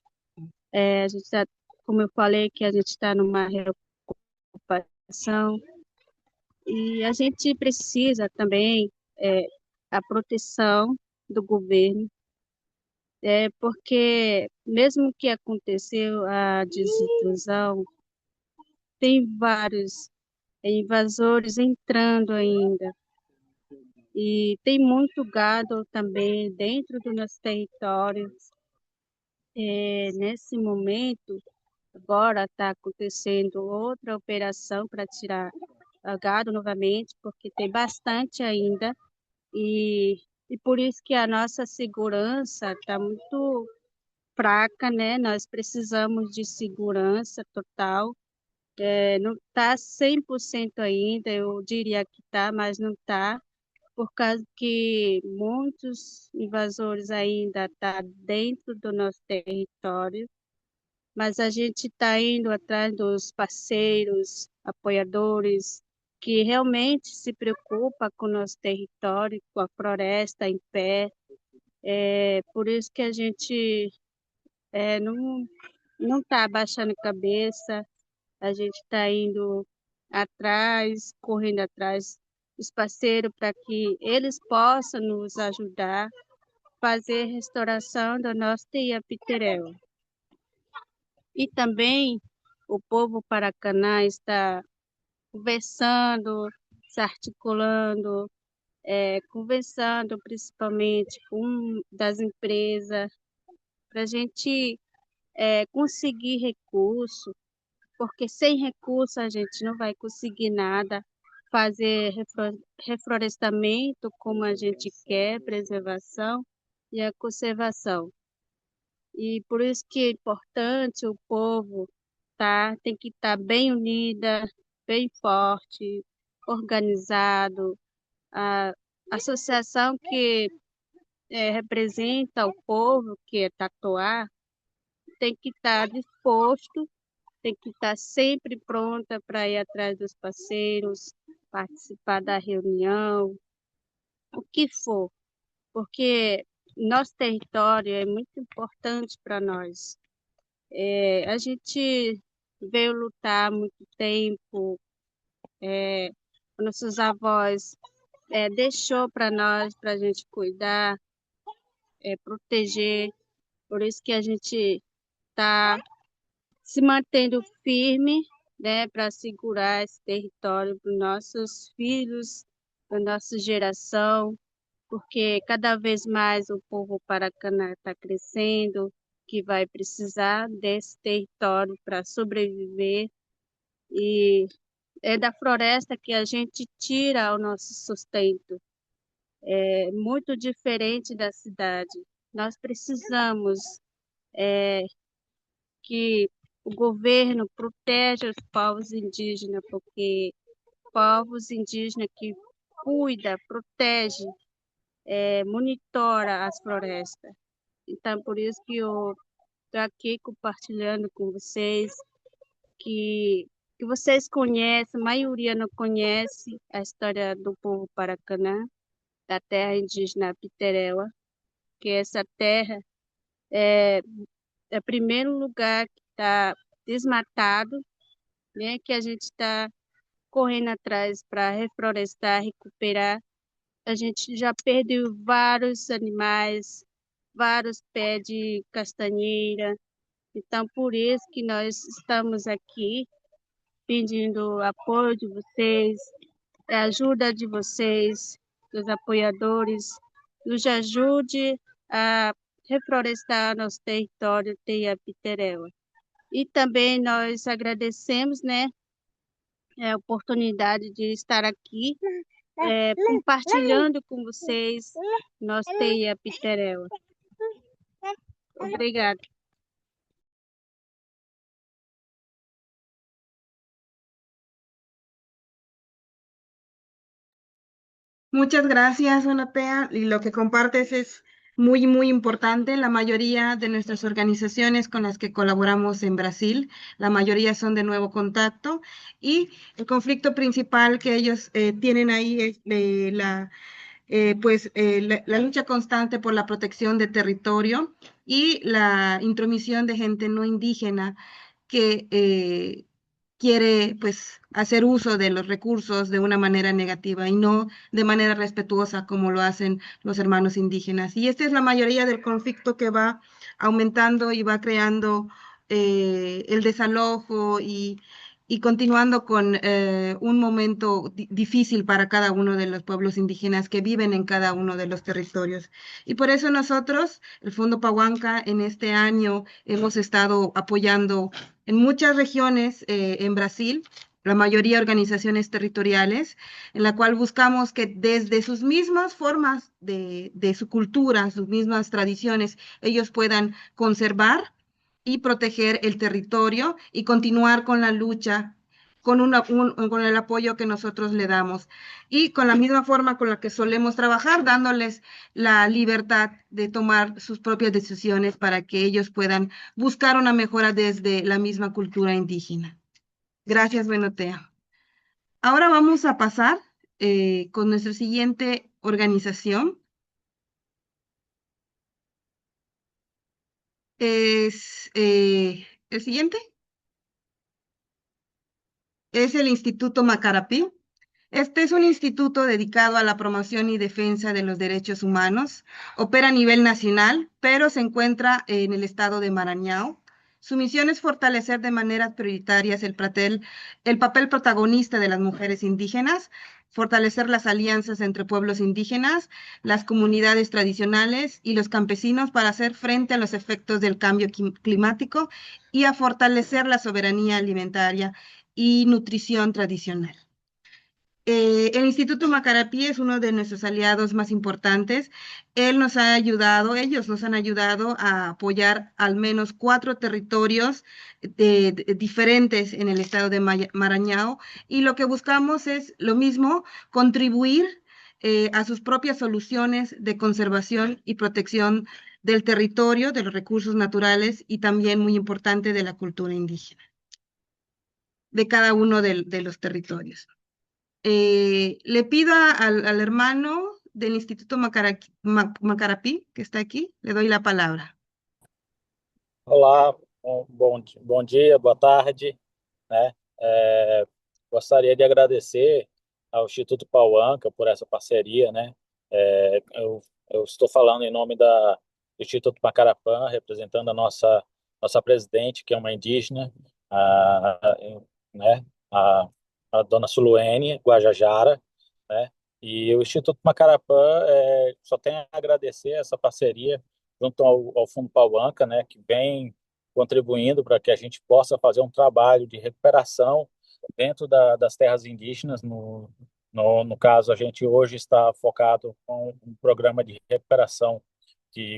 a gente tá, como eu falei, que a gente está numa reocupação, e a gente precisa também a proteção do governo, porque mesmo que aconteceu a desintrusão, tem vários invasores entrando ainda, e tem muito gado também dentro do nosso território. Nesse momento, agora está acontecendo outra operação para tirar gado novamente, porque tem bastante ainda, e por isso que a nossa segurança está muito fraca, né? Nós precisamos de segurança total. Não está 100% ainda, eu diria que está, mas não está, por causa que muitos invasores ainda estão dentro do nosso território, mas a gente está indo atrás dos parceiros, apoiadores, que realmente se preocupa com o nosso território, com a floresta em pé. Por isso que a gente não está abaixando a cabeça, a gente está indo atrás, correndo atrás dos parceiros para que eles possam nos ajudar a fazer a restauração do nosso Piteréu. E também o povo Paracanã está conversando, se articulando, conversando principalmente com das empresas, para a gente conseguir recurso, porque sem recurso a gente não vai conseguir nada, fazer reflorestamento como a gente quer, preservação e a conservação. E por isso que é importante o povo tem que estar bem unida, bem forte, organizado. A associação que representa o povo, que é Tatuá, tem que estar disposto, tem que estar sempre pronta para ir atrás dos parceiros, participar da reunião, o que for, porque nosso território é muito importante para nós. A gente veio lutar há muito tempo, nossos avós deixou para nós, para a gente cuidar, proteger, por isso que a gente está se mantendo firme, né, para segurar esse território para os nossos filhos, para a nossa geração, porque cada vez mais o povo Paracanã está crescendo, que vai precisar desse território para sobreviver, e é da floresta que a gente tira o nosso sustento. É muito diferente da cidade. Nós precisamos que o governo proteja os povos indígenas, porque povos indígenas que cuida, protege, monitora as florestas. Então, por isso que eu estou aqui compartilhando com vocês, que vocês conhecem, a maioria não conhece a história do povo Paracanã, da terra indígena Piteréua, que essa terra é o primeiro lugar que está desmatado, né, que a gente está correndo atrás para reflorestar, recuperar. A gente já perdeu vários animais, vários pés de castanheira. Então, por isso que nós estamos aqui pedindo apoio de vocês, a ajuda de vocês, dos apoiadores, nos ajude a reflorestar nosso território Teia Piteréua. E também nós agradecemos, né, a oportunidade de estar aqui compartilhando com vocês nosso Teia Piteréua. Obrigada. Muchas gracias, Donapea. Y lo que compartes es muy, muy importante. La mayoría de nuestras organizaciones con las que colaboramos en Brasil, la mayoría son de nuevo contacto y el conflicto principal que ellos tienen ahí es la lucha constante por la protección de territorio y la intromisión de gente no indígena que quiere pues hacer uso de los recursos de una manera negativa y no de manera respetuosa como lo hacen los hermanos indígenas. Y esta es la mayoría del conflicto que va aumentando y va creando el desalojo y continuando con un momento difícil para cada uno de los pueblos indígenas que viven en cada uno de los territorios. Y por eso nosotros, el Fondo Pahuanca, en este año hemos estado apoyando en muchas regiones en Brasil, la mayoría organizaciones territoriales, en la cual buscamos que desde sus mismas formas de su cultura, sus mismas tradiciones, ellos puedan conservar y proteger el territorio y continuar con la lucha con el apoyo que nosotros le damos y con la misma forma con la que solemos trabajar, dándoles la libertad de tomar sus propias decisiones para que ellos puedan buscar una mejora desde la misma cultura indígena. Gracias, Benotea. Ahora vamos a pasar con nuestra siguiente organización. Es el siguiente. Es el Instituto Macarapí. Este es un instituto dedicado a la promoción y defensa de los derechos humanos. Opera a nivel nacional, pero se encuentra en el estado de Maranhão. Su misión es fortalecer de maneras prioritarias el papel protagonista de las mujeres indígenas, fortalecer las alianzas entre pueblos indígenas, las comunidades tradicionales y los campesinos para hacer frente a los efectos del cambio climático y a fortalecer la soberanía alimentaria y nutrición tradicional. El Instituto Macarapí es uno de nuestros aliados más importantes. Ellos nos han ayudado a apoyar al menos 4 territorios diferentes en el estado de Maranhão y lo que buscamos es lo mismo, contribuir a sus propias soluciones de conservación y protección del territorio, de los recursos naturales y también, muy importante, de la cultura indígena, de cada uno de los territorios. Le pido al hermano del Instituto Macarapí, que está aquí, le doy la palabra. Olá, bom dia, boa tarde, né? Gostaria de agradecer ao Instituto Pahuanca por essa parceria, né? Eu estou falando em nome do Instituto Macarapã, representando a nossa presidente, que é uma indígena, a, né? A, a dona Suluene Guajajara, né? E o Instituto Macarapã só tem a agradecer essa parceria junto ao Fundo Pahuanca, né, que vem contribuindo para que a gente possa fazer um trabalho de recuperação dentro das terras indígenas. No caso, a gente hoje está focado com um programa de recuperação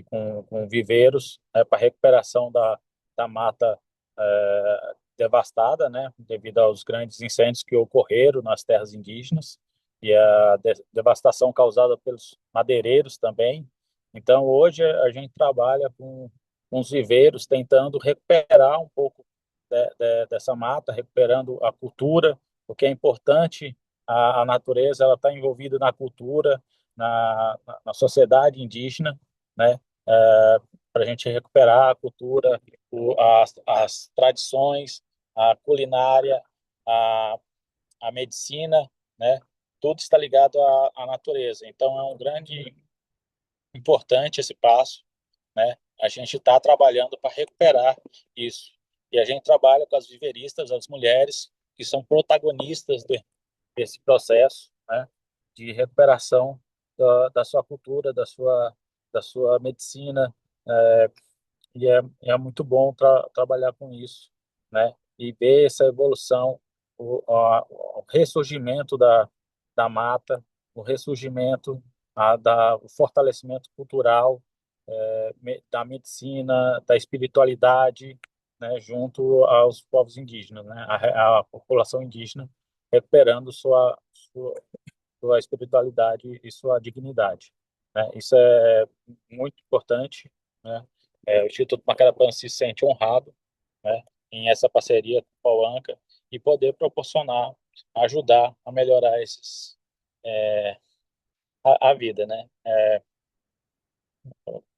com viveiros, né, para recuperação da mata devastada, né, devido aos grandes incêndios que ocorreram nas terras indígenas e a devastação causada pelos madeireiros também. Então, hoje a gente trabalha com os viveiros, tentando recuperar um pouco dessa mata, recuperando a cultura, porque é importante. A natureza ela está envolvida na cultura, na sociedade indígena, né? Para a gente recuperar a cultura, as tradições, a culinária, a medicina, né? Tudo está ligado à natureza. Então, é um grande importante esse passo, né? A gente está trabalhando para recuperar isso. E a gente trabalha com as viveiristas, as mulheres, que são protagonistas desse processo, né? De recuperação da sua cultura, da sua medicina. É muito bom trabalhar com isso, né? E ver essa evolução, o ressurgimento da mata, o ressurgimento, o fortalecimento cultural, da medicina, da espiritualidade, né, junto aos povos indígenas, né, a população indígena recuperando sua espiritualidade e sua dignidade. né? Isso é muito importante, né? O Instituto Macarapan se sente honrado, né, em essa parceria com a UANCA e poder proporcionar, ajudar a melhorar é, a vida, né?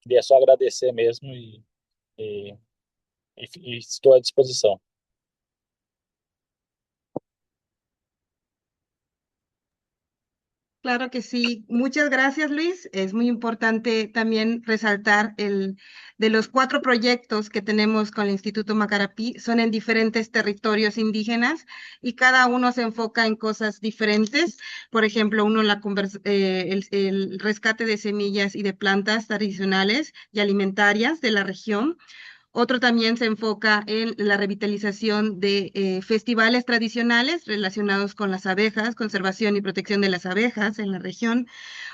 Queria só agradecer mesmo e, e estou à disposição. Claro que sí. Muchas gracias, Luis. Es muy importante también resaltar de los 4 proyectos que tenemos con el Instituto Macarapí, son en diferentes territorios indígenas y cada uno se enfoca en cosas diferentes. Por ejemplo, uno el rescate de semillas y de plantas tradicionales y alimentarias de la región. Otro también se enfoca en la revitalización de festivales tradicionales relacionados con las abejas, conservación y protección de las abejas en la región.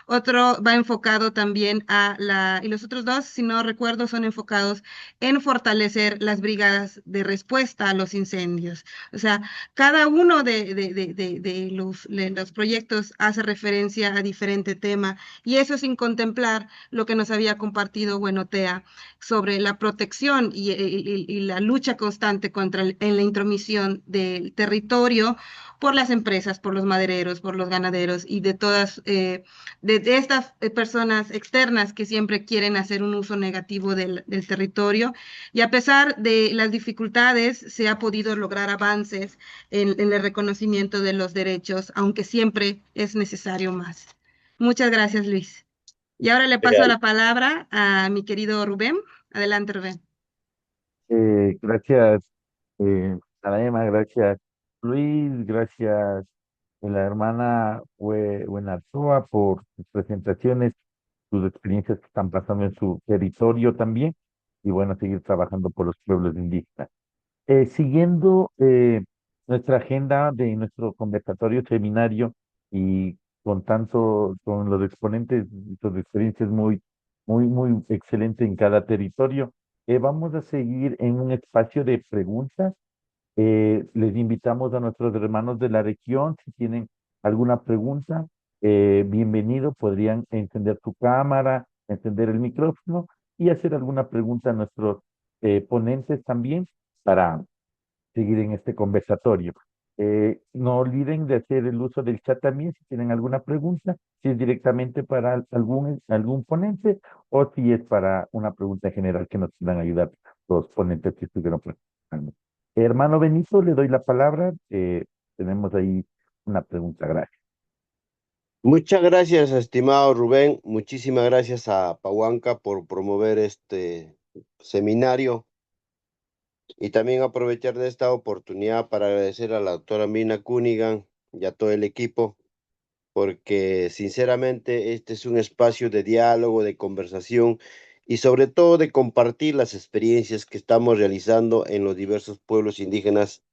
Otro va enfocado también y los otros 2, si no recuerdo, son enfocados en fortalecer las brigadas de respuesta a los incendios. O sea, cada uno de los proyectos hace referencia a diferente tema y eso sin contemplar lo que nos había compartido Buenotea sobre la protección y la lucha constante en la intromisión del territorio por las empresas, por los madereros, por los ganaderos y de todas de estas personas externas que siempre quieren hacer un uso negativo del territorio. Y a pesar de las dificultades, se ha podido lograr avances en el reconocimiento de los derechos, aunque siempre es necesario más. Muchas gracias, Luis. Y ahora le paso Obrigado. la palabra a mi querido Rubén. Adelante, Rubén. Gracias, Anaema, gracias, Luis, gracias, la hermana Buenarzoa por sus presentaciones, sus experiencias que están pasando en su territorio también, y bueno, seguir trabajando por los pueblos indígenas. Siguiendo nuestra agenda de nuestro conversatorio seminario y con los exponentes, sus experiencias muy excelentes en cada territorio, vamos a seguir en un espacio de preguntas. Les invitamos a nuestros hermanos de la región, si tienen alguna pregunta, bienvenido, podrían encender su cámara, encender el micrófono y hacer alguna pregunta a nuestros ponentes también para seguir en este conversatorio. No olviden de hacer el uso del chat también si tienen alguna pregunta, si es directamente para algún ponente o si es para una pregunta general que nos puedan ayudar los ponentes que estuvieron participando. Hermano Benito, le doy la palabra. Tenemos ahí una pregunta, gracias. Muchas gracias, estimado Rubén. Muchísimas gracias a Pahuanca por promover este seminario y también aprovechar de esta oportunidad para agradecer a la doctora Mina Cunningham y a todo el equipo, porque sinceramente este es un espacio de diálogo, de conversación y sobre todo de compartir las experiencias que estamos realizando en los diversos pueblos indígenas,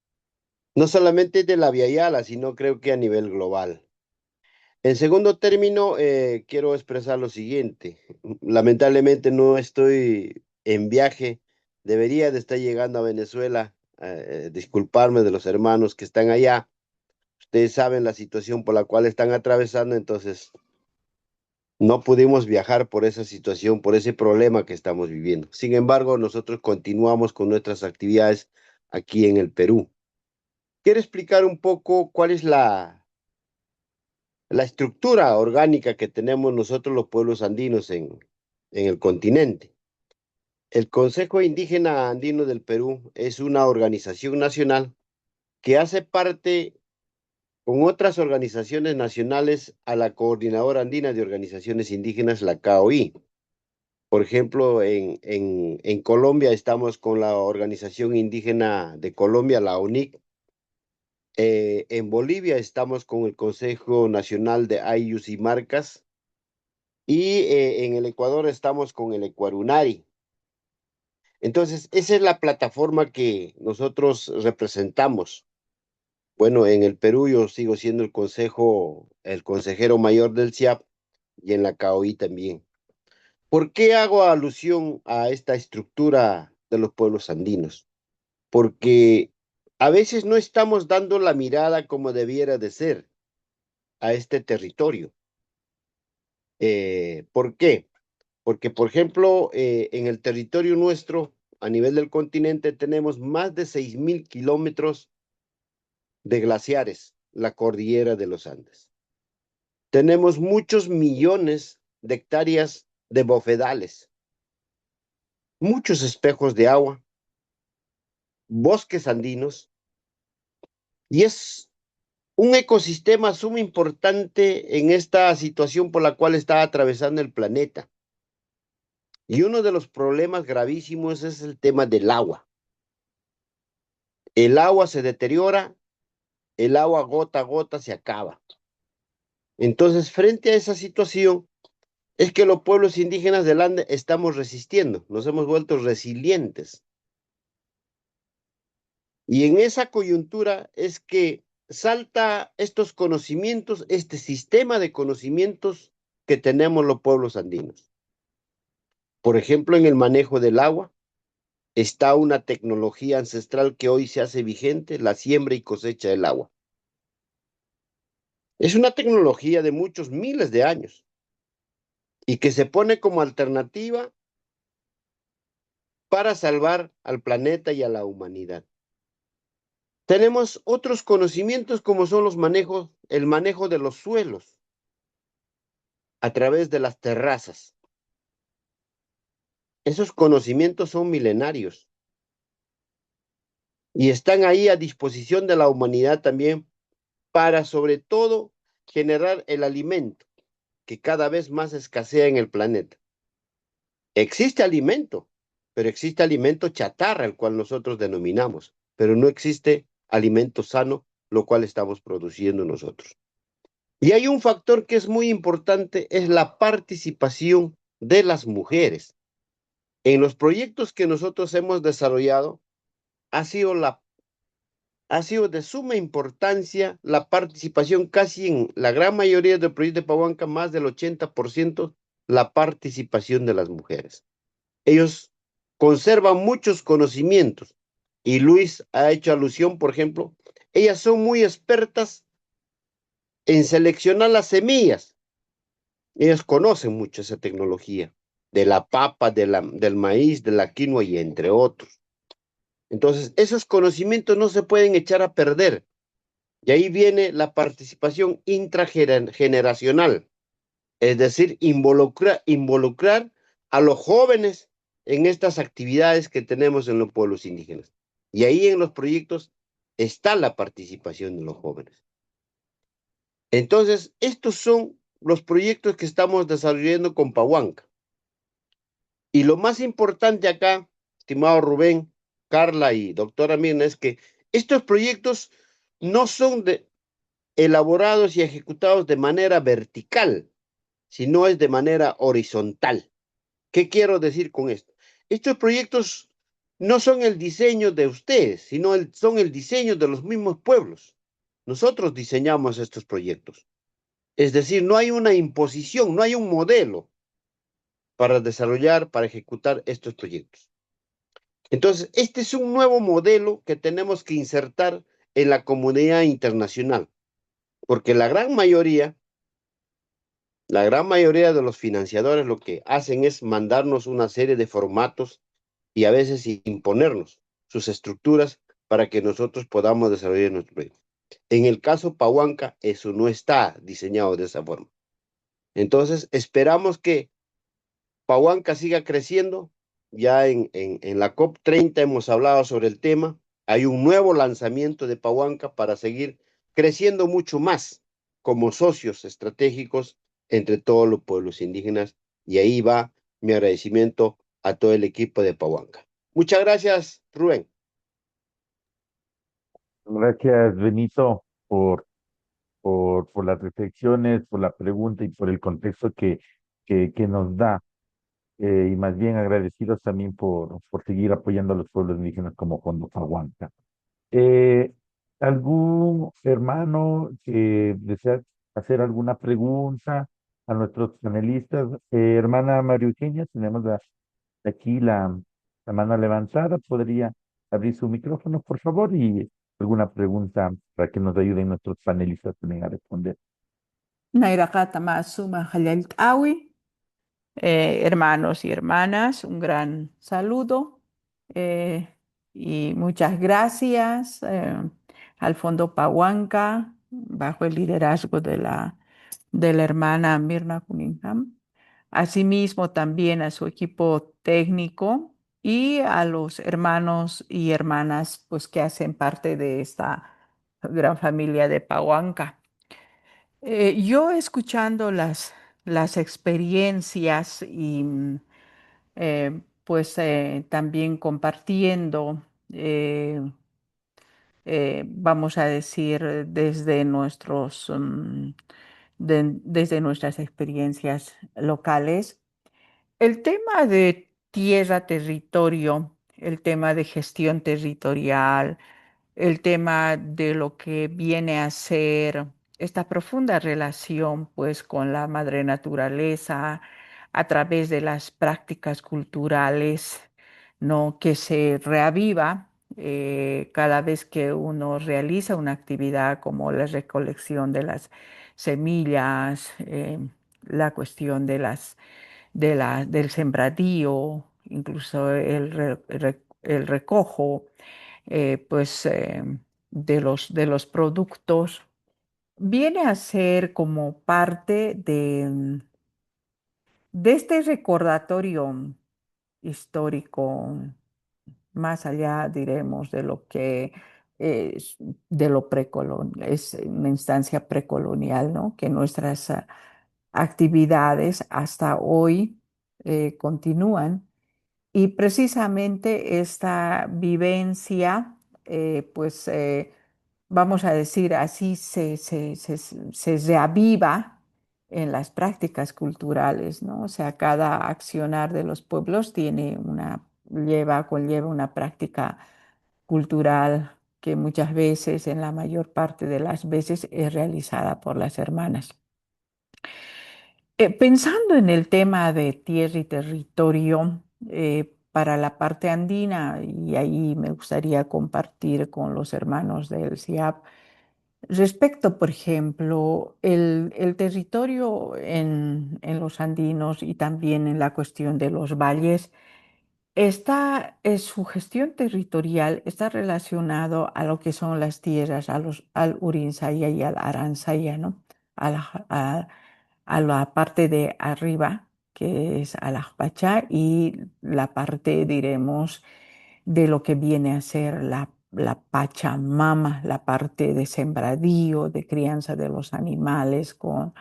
no solamente de la Via Yala, sino creo que a nivel global. En segundo término, quiero expresar lo siguiente. Lamentablemente no estoy en viaje. Debería de estar llegando a Venezuela. Disculparme de los hermanos que están allá. Ustedes saben la situación por la cual están atravesando, entonces no pudimos viajar por esa situación, por ese problema que estamos viviendo. Sin embargo, nosotros continuamos con nuestras actividades aquí en el Perú. Quiero explicar un poco cuál es la estructura orgánica que tenemos nosotros los pueblos andinos en el continente. El Consejo Indígena Andino del Perú es una organización nacional que hace parte con otras organizaciones nacionales a la Coordinadora Andina de Organizaciones Indígenas, la CAOI. Por ejemplo, en Colombia estamos con la Organización Indígena de Colombia, la ONIC. En Bolivia estamos con el Consejo Nacional de Ayllus y Marcas. Y en el Ecuador estamos con el Ecuarunari. Entonces, esa es la plataforma que nosotros representamos. Bueno, en el Perú yo sigo siendo el consejero mayor del CIAP y en la CAOI también. ¿Por qué hago alusión a esta estructura de los pueblos andinos? Porque a veces no estamos dando la mirada como debiera de ser a este territorio. ¿Por qué? Porque, por ejemplo, en el territorio nuestro, a nivel del continente, tenemos más de 6.000 kilómetros de glaciares, la cordillera de los Andes. Tenemos muchos millones de hectáreas de bofedales, muchos espejos de agua, bosques andinos, y es un ecosistema sumamente importante en esta situación por la cual está atravesando el planeta. Y uno de los problemas gravísimos es el tema del agua. El agua se deteriora, el agua gota a gota se acaba. Entonces, frente a esa situación, es que los pueblos indígenas del Ande estamos resistiendo, nos hemos vuelto resilientes. Y en esa coyuntura es que salta estos conocimientos, este sistema de conocimientos que tenemos los pueblos andinos. Por ejemplo, en el manejo del agua está una tecnología ancestral que hoy se hace vigente, la siembra y cosecha del agua. Es una tecnología de muchos miles de años y que se pone como alternativa para salvar al planeta y a la humanidad. Tenemos otros conocimientos como son el manejo de los suelos a través de las terrazas. Esos conocimientos son milenarios y están ahí a disposición de la humanidad también para, sobre todo, generar el alimento que cada vez más escasea en el planeta. Existe alimento, pero existe alimento chatarra, el cual nosotros denominamos, pero no existe alimento sano, lo cual estamos produciendo nosotros. Y hay un factor que es muy importante, es la participación de las mujeres. En los proyectos que nosotros hemos desarrollado, ha sido de suma importancia la participación casi en la gran mayoría del proyecto de Pahuanca, más del 80%, la participación de las mujeres. Ellos conservan muchos conocimientos y Luis ha hecho alusión, por ejemplo, ellas son muy expertas en seleccionar las semillas. Ellos conocen mucho esa tecnología de la papa, del maíz, de la quinoa y entre otros. Entonces, esos conocimientos no se pueden echar a perder. Y ahí viene la participación intrageneracional, es decir, involucrar a los jóvenes en estas actividades que tenemos en los pueblos indígenas. Y ahí en los proyectos está la participación de los jóvenes. Entonces, estos son los proyectos que estamos desarrollando con Pahuanca. Y lo más importante acá, estimado Rubén, Carla y doctora Mirna, es que estos proyectos no son elaborados y ejecutados de manera vertical, sino es de manera horizontal. ¿Qué quiero decir con esto? Estos proyectos no son el diseño de ustedes, sino son el diseño de los mismos pueblos. Nosotros diseñamos estos proyectos. Es decir, no hay una imposición, no hay un modelo para desarrollar, para ejecutar estos proyectos. Entonces, este es un nuevo modelo que tenemos que insertar en la comunidad internacional, porque la gran mayoría de los financiadores lo que hacen es mandarnos una serie de formatos y a veces imponernos sus estructuras para que nosotros podamos desarrollar nuestro proyecto. En el caso Pahuanca, eso no está diseñado de esa forma. Entonces, esperamos que Pahuanca siga creciendo. Ya en la COP30 hemos hablado sobre el tema. Hay un nuevo lanzamiento de Pahuanca para seguir creciendo mucho más como socios estratégicos entre todos los pueblos indígenas. Y ahí va mi agradecimiento a todo el equipo de Pahuanca. Muchas gracias, Rubén. Gracias, Benito, por las reflexiones, por la pregunta y por el contexto que nos da. Y más bien agradecidos también por seguir apoyando a los pueblos indígenas como Fondo Pahuanca. Eh, ¿Algún hermano que desea hacer alguna pregunta a nuestros panelistas? Hermana María Eugenia, tenemos aquí la mano levantada. ¿Podría abrir su micrófono, por favor? Y alguna pregunta para que nos ayuden nuestros panelistas también a responder. Nairakata Masuma Awi, hermanos y hermanas, un gran saludo eh, y muchas gracias al Fondo Pahuanca, bajo el liderazgo de la hermana Mirna Cunningham. Asimismo, también a su equipo técnico y a los hermanos y hermanas pues, que hacen parte de esta gran familia de Pahuanca. Yo escuchando las experiencias y pues también compartiendo, vamos a decir, desde desde nuestras experiencias locales, el tema de tierra, territorio, el tema de gestión territorial, el tema de lo que viene a ser esta profunda relación pues con la madre naturaleza a través de las prácticas culturales, ¿no? Que se reaviva cada vez que uno realiza una actividad como la recolección de las semillas, la cuestión del sembradío, incluso el recojo pues, de los productos, viene a ser como parte de este recordatorio histórico, más allá, diremos, de lo que es de lo precolonial, es una instancia precolonial, ¿no? Que nuestras actividades hasta hoy continúan. Y precisamente esta vivencia, pues vamos a decir así, se reaviva en las prácticas culturales, ¿no? O sea, cada accionar de los pueblos conlleva una práctica cultural que muchas veces, en la mayor parte de las veces, es realizada por las hermanas. Pensando en el tema de tierra y territorio para la parte andina, y ahí me gustaría compartir con los hermanos del CIAP, respecto, por ejemplo, el territorio en los andinos y también en la cuestión de los valles, su gestión territorial está relacionado a lo que son las tierras, al Urinsaya y al Aransaya, ¿no? A a la parte de arriba, que es Alajpacha, y la parte, diremos, de lo que viene a ser la Pachamama, la parte de sembradío, de crianza de los animales con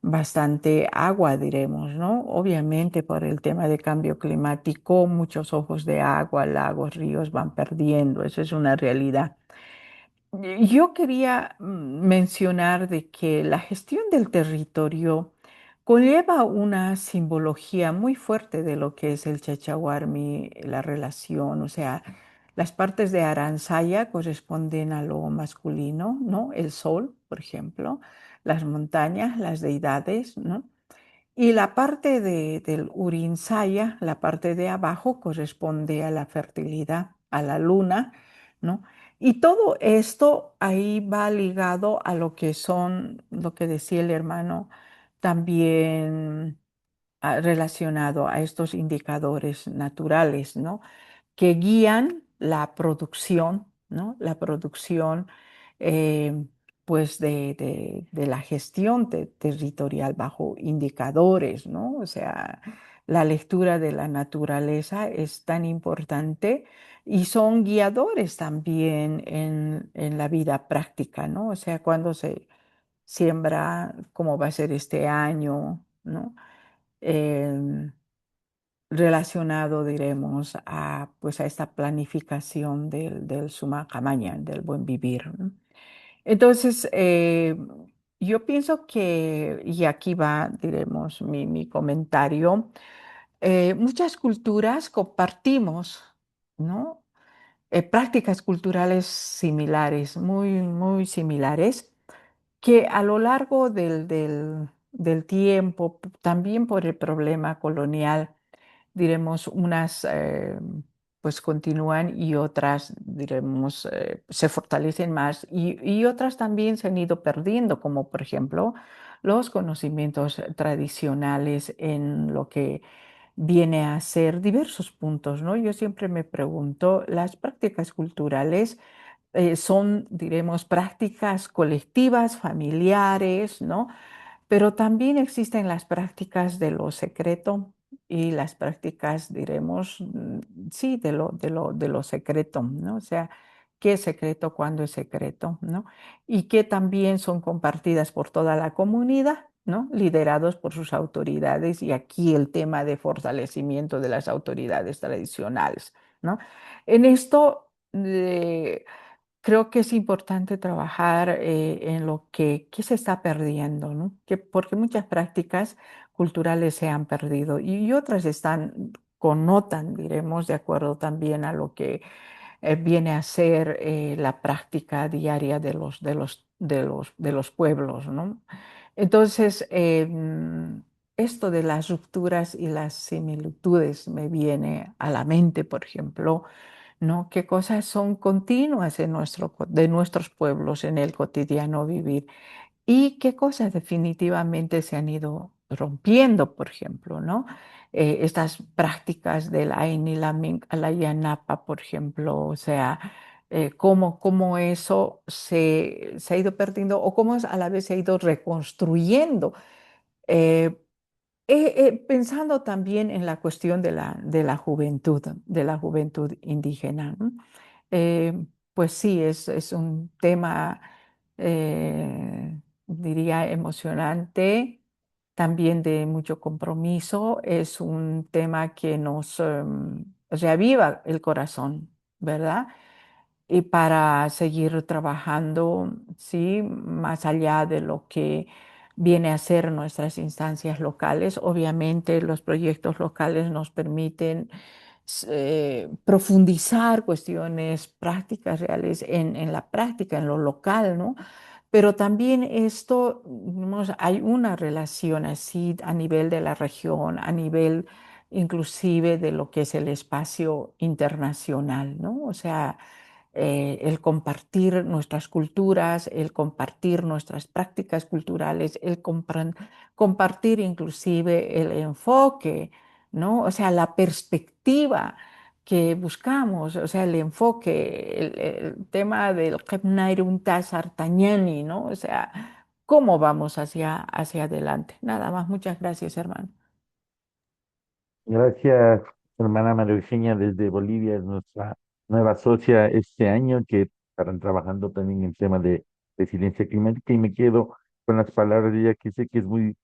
bastante agua, diremos, ¿no? Obviamente por el tema de cambio climático, muchos ojos de agua, lagos, ríos van perdiendo, eso es una realidad. Yo quería mencionar de que la gestión del territorio conlleva una simbología muy fuerte de lo que es el Chachahuarmi, la relación, o sea, las partes de Aransaya corresponden a lo masculino, ¿no? El sol, por ejemplo, las montañas, las deidades, ¿no? Y la parte del Urinsaya, la parte de abajo, corresponde a la fertilidad, a la luna, ¿no? Y todo esto ahí va ligado a lo que son, lo que decía el hermano, también relacionado a estos indicadores naturales, ¿no? Que guían la producción, ¿no? La producción, eh, pues, de la gestión territorial bajo indicadores, ¿no? O sea, la lectura de la naturaleza es tan importante y son guiadores también en la vida práctica, ¿no? O sea, cuando se siembra, cómo va a ser este año, ¿no? Em, Relacionado, diremos, pues a esta planificación del Sumacamaña, del buen vivir, ¿no? Entonces, yo pienso que, y aquí va, diremos, mi comentario, muchas culturas compartimos, ¿no? Prácticas culturales similares, muy similares, que a lo largo del tiempo, también por el problema colonial, diremos, unas pues continúan y otras, diremos, se fortalecen más y otras también se han ido perdiendo, como por ejemplo los conocimientos tradicionales en lo que viene a ser diversos puntos, ¿no? Yo siempre me pregunto, las prácticas culturales son, diremos, prácticas colectivas, familiares, ¿no? Pero también existen las prácticas de lo secreto y las prácticas, diremos, sí, de lo secreto, ¿no? O sea, qué es secreto, cuándo es secreto, ¿no? Y que también son compartidas por toda la comunidad, ¿no? Liderados por sus autoridades y aquí el tema de fortalecimiento de las autoridades tradicionales, ¿no? En esto, creo que es importante trabajar en lo que se está perdiendo, ¿no? Porque muchas prácticas culturales se han perdido y otras están, connotan, diremos, de acuerdo también a lo que viene a ser la práctica diaria de los pueblos, ¿no? Entonces, esto de las rupturas y las similitudes me viene a la mente, por ejemplo, ¿no? ¿Qué cosas son continuas de nuestros pueblos en el cotidiano vivir? ¿Y qué cosas definitivamente se han ido rompiendo, por ejemplo, ¿no? Estas prácticas del Ain y la Yanapa, por ejemplo, o sea, cómo eso se ha ido perdiendo o cómo a la vez se ha ido reconstruyendo. Eh, Pensando también en la cuestión de la juventud indígena, ¿no? Pues sí, es un tema, diría, emocionante, también de mucho compromiso, es un tema que nos reaviva el corazón, ¿verdad? Y para seguir trabajando, sí, más allá de lo que viene a ser nuestras instancias locales. Obviamente los proyectos locales nos permiten profundizar cuestiones prácticas reales en la práctica, en lo local, ¿no? Pero también esto, digamos, hay una relación así a nivel de la región, a nivel inclusive de lo que es el espacio internacional, ¿no? O sea, el compartir nuestras culturas, el compartir nuestras prácticas culturales, el compartir inclusive el enfoque, ¿no? O sea, la perspectiva que buscamos, o sea, el enfoque, el tema del Qebnairunta Sartañani, ¿no? O sea, cómo vamos hacia adelante. Nada más, muchas gracias, hermano. Gracias, hermana María Eugenia, desde Bolivia, es nuestra nueva socia este año, que estarán trabajando también en tema de resiliencia climática. Y me quedo con las palabras de ella, que sé que es muy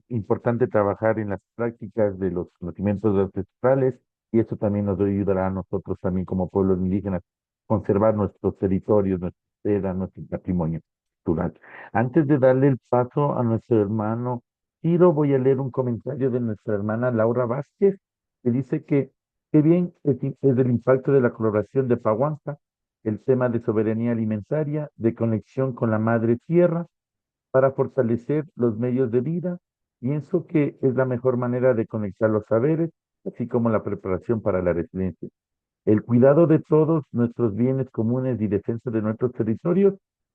importante trabajar en las prácticas de los conocimientos ancestrales, y eso también nos ayudará a nosotros también como pueblos indígenas conservar nuestros territorios, nuestra tierra, nuestro patrimonio cultural. Antes de darle el paso a nuestro hermano Ciro, voy a leer un comentario de nuestra hermana Laura Vázquez, que dice que qué bien es el impacto de la coloración de Pahuanca, el tema de soberanía alimentaria, de conexión con la madre tierra, para fortalecer los medios de vida. Pienso que es la mejor manera de conectar los saberes, así como la preparación para la resiliencia. El cuidado de todos nuestros bienes comunes y defensa de nuestros territorios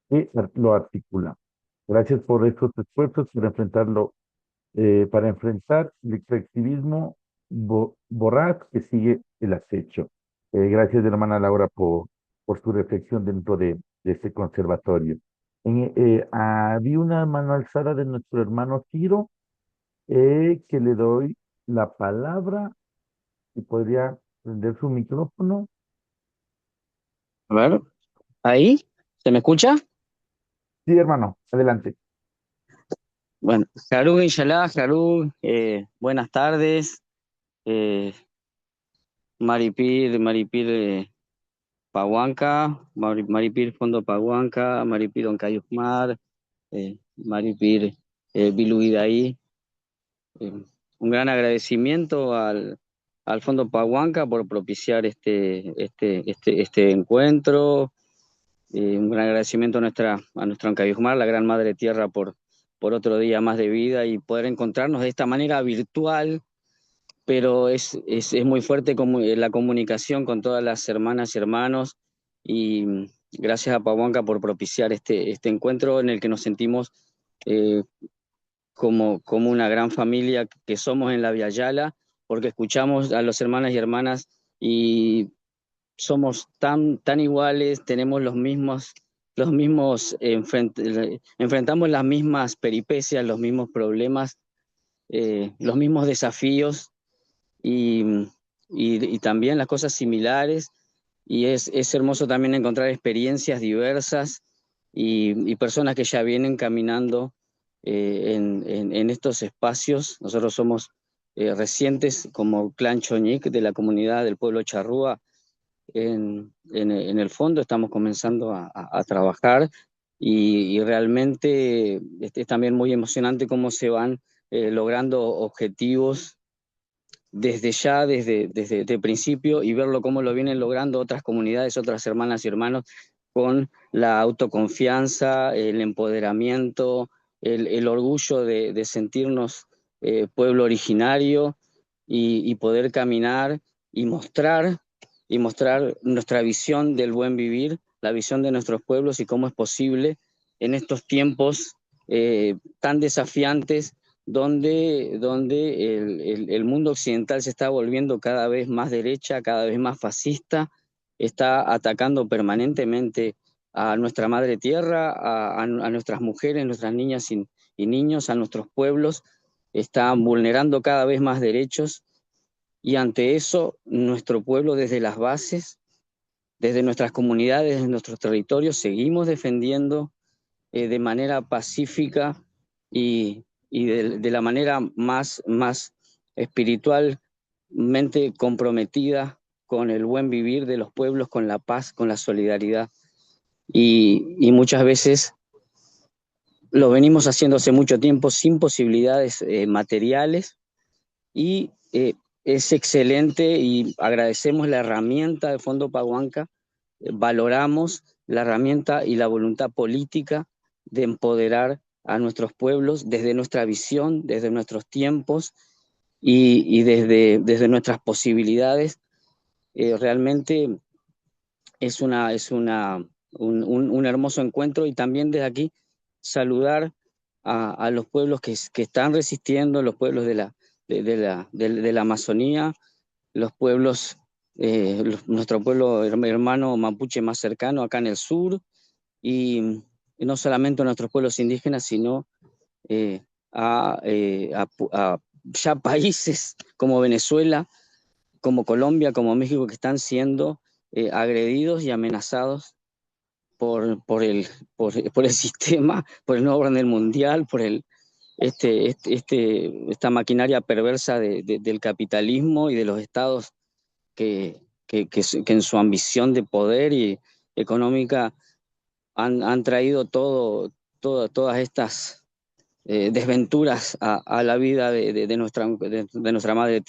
que lo articula. Gracias por estos esfuerzos para enfrentar el extractivismo voraz que sigue el acecho. Gracias, hermana Laura, por su reflexión dentro de este conservatorio. Había una mano alzada de nuestro hermano Ciro, que le doy la palabra y podría prender su micrófono. A ver, ahí, ¿se me escucha? Sí, hermano, adelante. Bueno, Harug Inshallah, Harug, buenas tardes. Maripir Pahuanca, Maripir Fondo Pahuanca, Maripir Oncayusmar, Maripir Biluidaí. Un gran agradecimiento al Fondo Pahuanca por propiciar este encuentro. Un gran agradecimiento a nuestra Oncayusmar, la Gran Madre Tierra, por otro día más de vida y poder encontrarnos de esta manera virtual pero es muy fuerte como la comunicación con todas las hermanas y hermanos, y gracias a Pahuanca por propiciar este encuentro en el que nos sentimos eh, como una gran familia que somos en la Via Yala, porque escuchamos a los hermanas y hermanas y somos tan iguales, tenemos enfrentamos las mismas peripecias, los mismos problemas, los mismos desafíos y, y también las cosas similares. Y es hermoso también encontrar experiencias diversas y personas que ya vienen caminando en estos espacios. Nosotros somos recientes como Clan Choñic de la comunidad del pueblo charrúa. En el fondo estamos comenzando a trabajar y realmente es también muy emocionante cómo se van logrando objetivos desde ya, desde el principio, y verlo cómo lo vienen logrando otras comunidades, otras hermanas y hermanos, con la autoconfianza, el empoderamiento, el orgullo de sentirnos pueblo originario y poder caminar y mostrar nuestra visión del buen vivir, la visión de nuestros pueblos y cómo es posible en estos tiempos tan desafiantes donde el mundo occidental se está volviendo cada vez más derecha, cada vez más fascista, está atacando permanentemente a nuestra madre tierra, a nuestras mujeres, nuestras niñas y niños, a nuestros pueblos, está vulnerando cada vez más derechos, y ante eso nuestro pueblo desde las bases, desde nuestras comunidades, desde nuestros territorios, seguimos defendiendo de manera pacífica y de la manera más espiritualmente comprometida con el buen vivir de los pueblos, con la paz, con la solidaridad. Y muchas veces lo venimos haciendo hace mucho tiempo sin posibilidades materiales, y es excelente y agradecemos la herramienta de Fondo Pahuanca, valoramos la herramienta y la voluntad política de empoderar a nuestros pueblos desde nuestra visión, desde nuestros tiempos y desde nuestras posibilidades. Realmente es un hermoso encuentro, y también desde aquí saludar a los pueblos que están resistiendo, los pueblos de la Amazonía, los pueblos, nuestro pueblo hermano mapuche más cercano acá en el sur, y no solamente a nuestros pueblos indígenas, sino eh, a ya países como Venezuela, como Colombia, como México, que están siendo agredidos y amenazados por el sistema, por el nuevo orden mundial, por esta maquinaria perversa del capitalismo y de los estados que en su ambición de poder y económica han traído todas estas desventuras a la vida de nuestra madre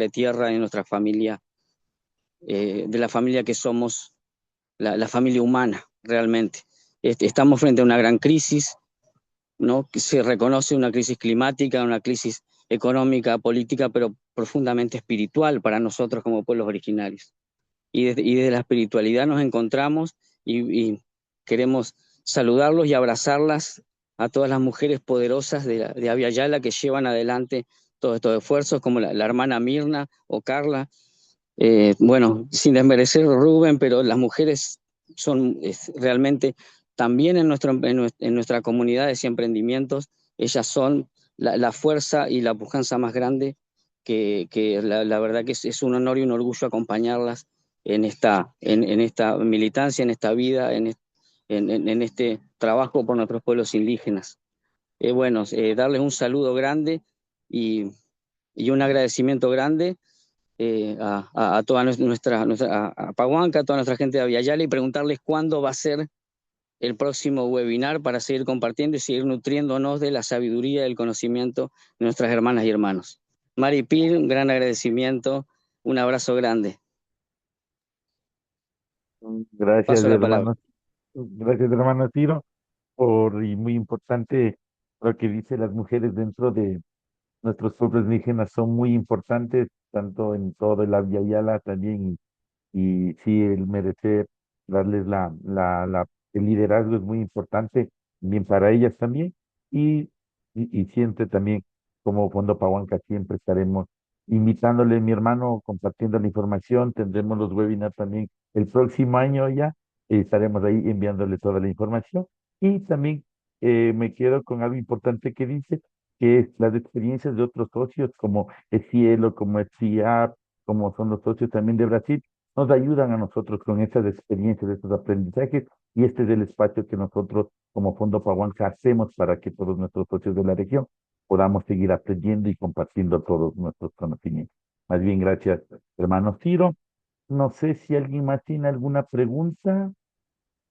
tierra y nuestra familia, de la familia que somos, la familia humana, realmente. Estamos frente a una gran crisis, ¿no? Que se reconoce una crisis climática, una crisis económica, política, pero profundamente espiritual para nosotros como pueblos originarios. Y desde la espiritualidad nos encontramos y queremos saludarlos y abrazarlas a todas las mujeres poderosas de Abya Yala que llevan adelante todos estos esfuerzos, como la hermana Mirna o Carla. Bueno, sin desmerecer a Rubén, pero las mujeres son realmente también en nuestra comunidad y emprendimientos, ellas son la fuerza y la pujanza más grande, que la verdad que es un honor y un orgullo acompañarlas en esta militancia, en esta vida, en este trabajo por nuestros pueblos indígenas. Bueno, darles un saludo grande y un agradecimiento grande a toda a Pahuanca, a toda nuestra gente de Abya Yala, y preguntarles cuándo va a ser el próximo webinar para seguir compartiendo y seguir nutriéndonos de la sabiduría y el conocimiento de nuestras hermanas y hermanos. Mari Pil, un gran agradecimiento, un abrazo grande. Gracias, Paso la palabra. hermano. Gracias, hermano Ciro, y muy importante lo que dice las mujeres dentro nuestros pueblos indígenas son muy importantes, tanto en todo el Abya Yala también, y sí, el merecer darles el liderazgo es muy importante, bien para ellas también, y, y siempre también, como Fondo Pahuanca, siempre estaremos invitándole, mi hermano, compartiendo la información, tendremos los webinars también el próximo año ya, estaremos ahí enviándole toda la información, y también me quedo con algo importante que dice, que es las experiencias de otros socios, como el Cielo, como el CIAP, como son los socios también de Brasil, nos ayudan a nosotros con estas experiencias, estos aprendizajes, y este es el espacio que nosotros como Fondo Pahuanca hacemos para que todos nuestros socios de la región podamos seguir aprendiendo y compartiendo todos nuestros conocimientos. Más bien, gracias, hermano Ciro. No sé si alguien más tiene alguna pregunta,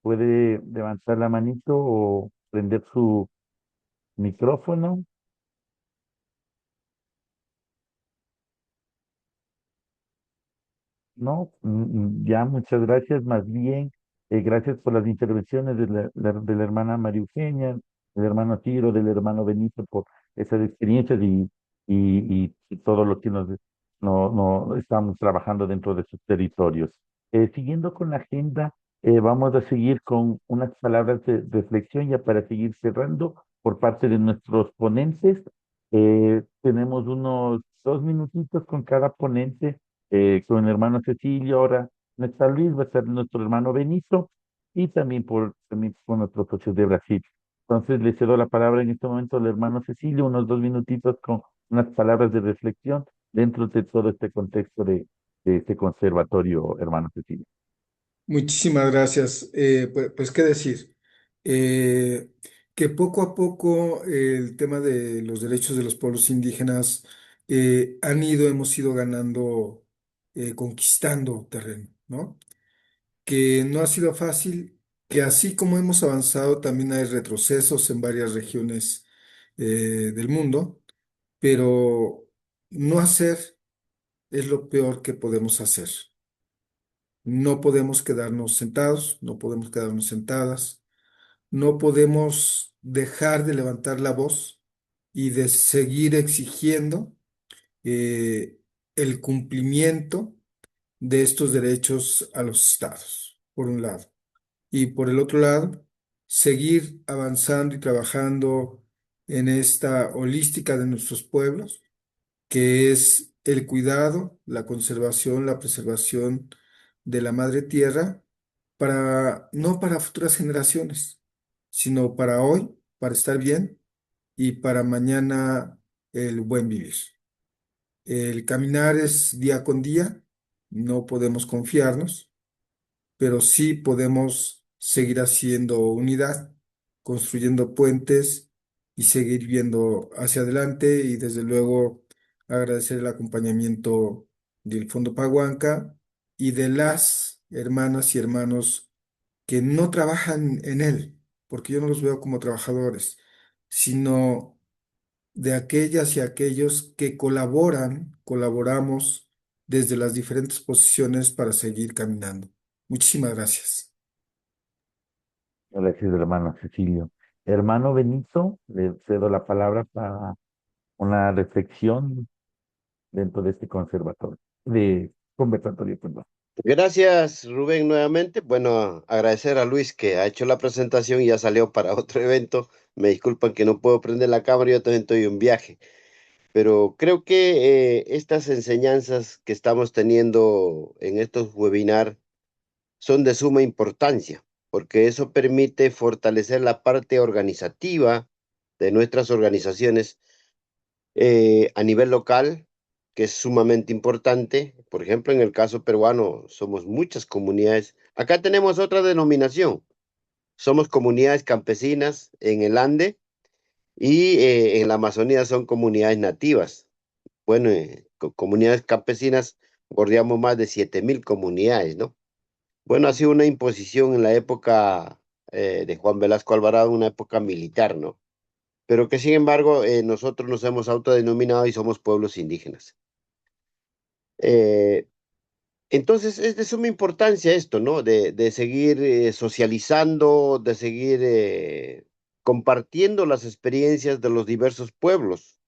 puede levantar la manito o prender su micrófono. No, ya, muchas gracias. Más bien, gracias por las intervenciones de la hermana María Eugenia, del hermano Ciro, del hermano Benito, por esas experiencias y todo lo que no estamos trabajando dentro de sus territorios. Siguiendo con la agenda, vamos a seguir con unas palabras de reflexión ya para seguir cerrando por parte de nuestros ponentes. Tenemos unos 2 minutitos con cada ponente, con el hermano Cecilio, ahora no está Luis, va a estar nuestro hermano Benito y también con nuestros socios de Brasil. Entonces le cedo la palabra en este momento al hermano Cecilio, unos 2 minutitos con unas palabras de reflexión dentro de todo este contexto de este conservatorio, hermano Cecilio. Muchísimas gracias. Pues, qué decir. Eh, que poco a poco el tema de los derechos de los pueblos indígenas hemos ido ganando, conquistando terreno, ¿no? Que no ha sido fácil, que así como hemos avanzado, también hay retrocesos en varias regiones del mundo, pero no hacer es lo peor que podemos hacer. No podemos quedarnos sentados, no podemos quedarnos sentadas, no podemos dejar de levantar la voz y de seguir exigiendo eh, el cumplimiento de estos derechos a los estados, por un lado. Y por el otro lado, seguir avanzando y trabajando en esta holística de nuestros pueblos, que es el cuidado, la conservación, la preservación de la madre tierra no para futuras generaciones, sino para hoy, para estar bien y para mañana el buen vivir. El caminar es día con día, no podemos confiarnos, pero sí podemos seguir haciendo unidad, construyendo puentes y seguir viendo hacia adelante y desde luego agradecer el acompañamiento del Fondo Paguanca y de las hermanas y hermanos que no trabajan en él, porque yo no los veo como trabajadores, sino de aquellas y aquellos que colaboramos desde las diferentes posiciones para seguir caminando. Muchísimas gracias. Gracias, hermano Cecilio. Hermano Benito, le cedo la palabra para una reflexión dentro de este conversatorio, perdón. Gracias, Rubén, nuevamente. Bueno, agradecer a Luis que ha hecho la presentación y ya salió para otro evento. Me disculpan que no puedo prender la cámara, yo también estoy en un viaje. Pero creo que estas enseñanzas que estamos teniendo en estos webinars son de suma importancia, porque eso permite fortalecer la parte organizativa de nuestras organizaciones a nivel local, que es sumamente importante. Por ejemplo, en el caso peruano, somos muchas comunidades. Acá tenemos otra denominación. Somos comunidades campesinas en el Ande y en la Amazonía son comunidades nativas. Bueno, comunidades campesinas, bordeamos más de 7.000 comunidades, ¿no? Bueno, ha sido una imposición en la época de Juan Velasco Alvarado, una época militar, ¿no? Pero que sin embargo nosotros nos hemos autodenominado y somos pueblos indígenas. Eh, entonces es de suma importancia esto, ¿no? De seguir socializando, de seguir compartiendo las experiencias de los diversos pueblos.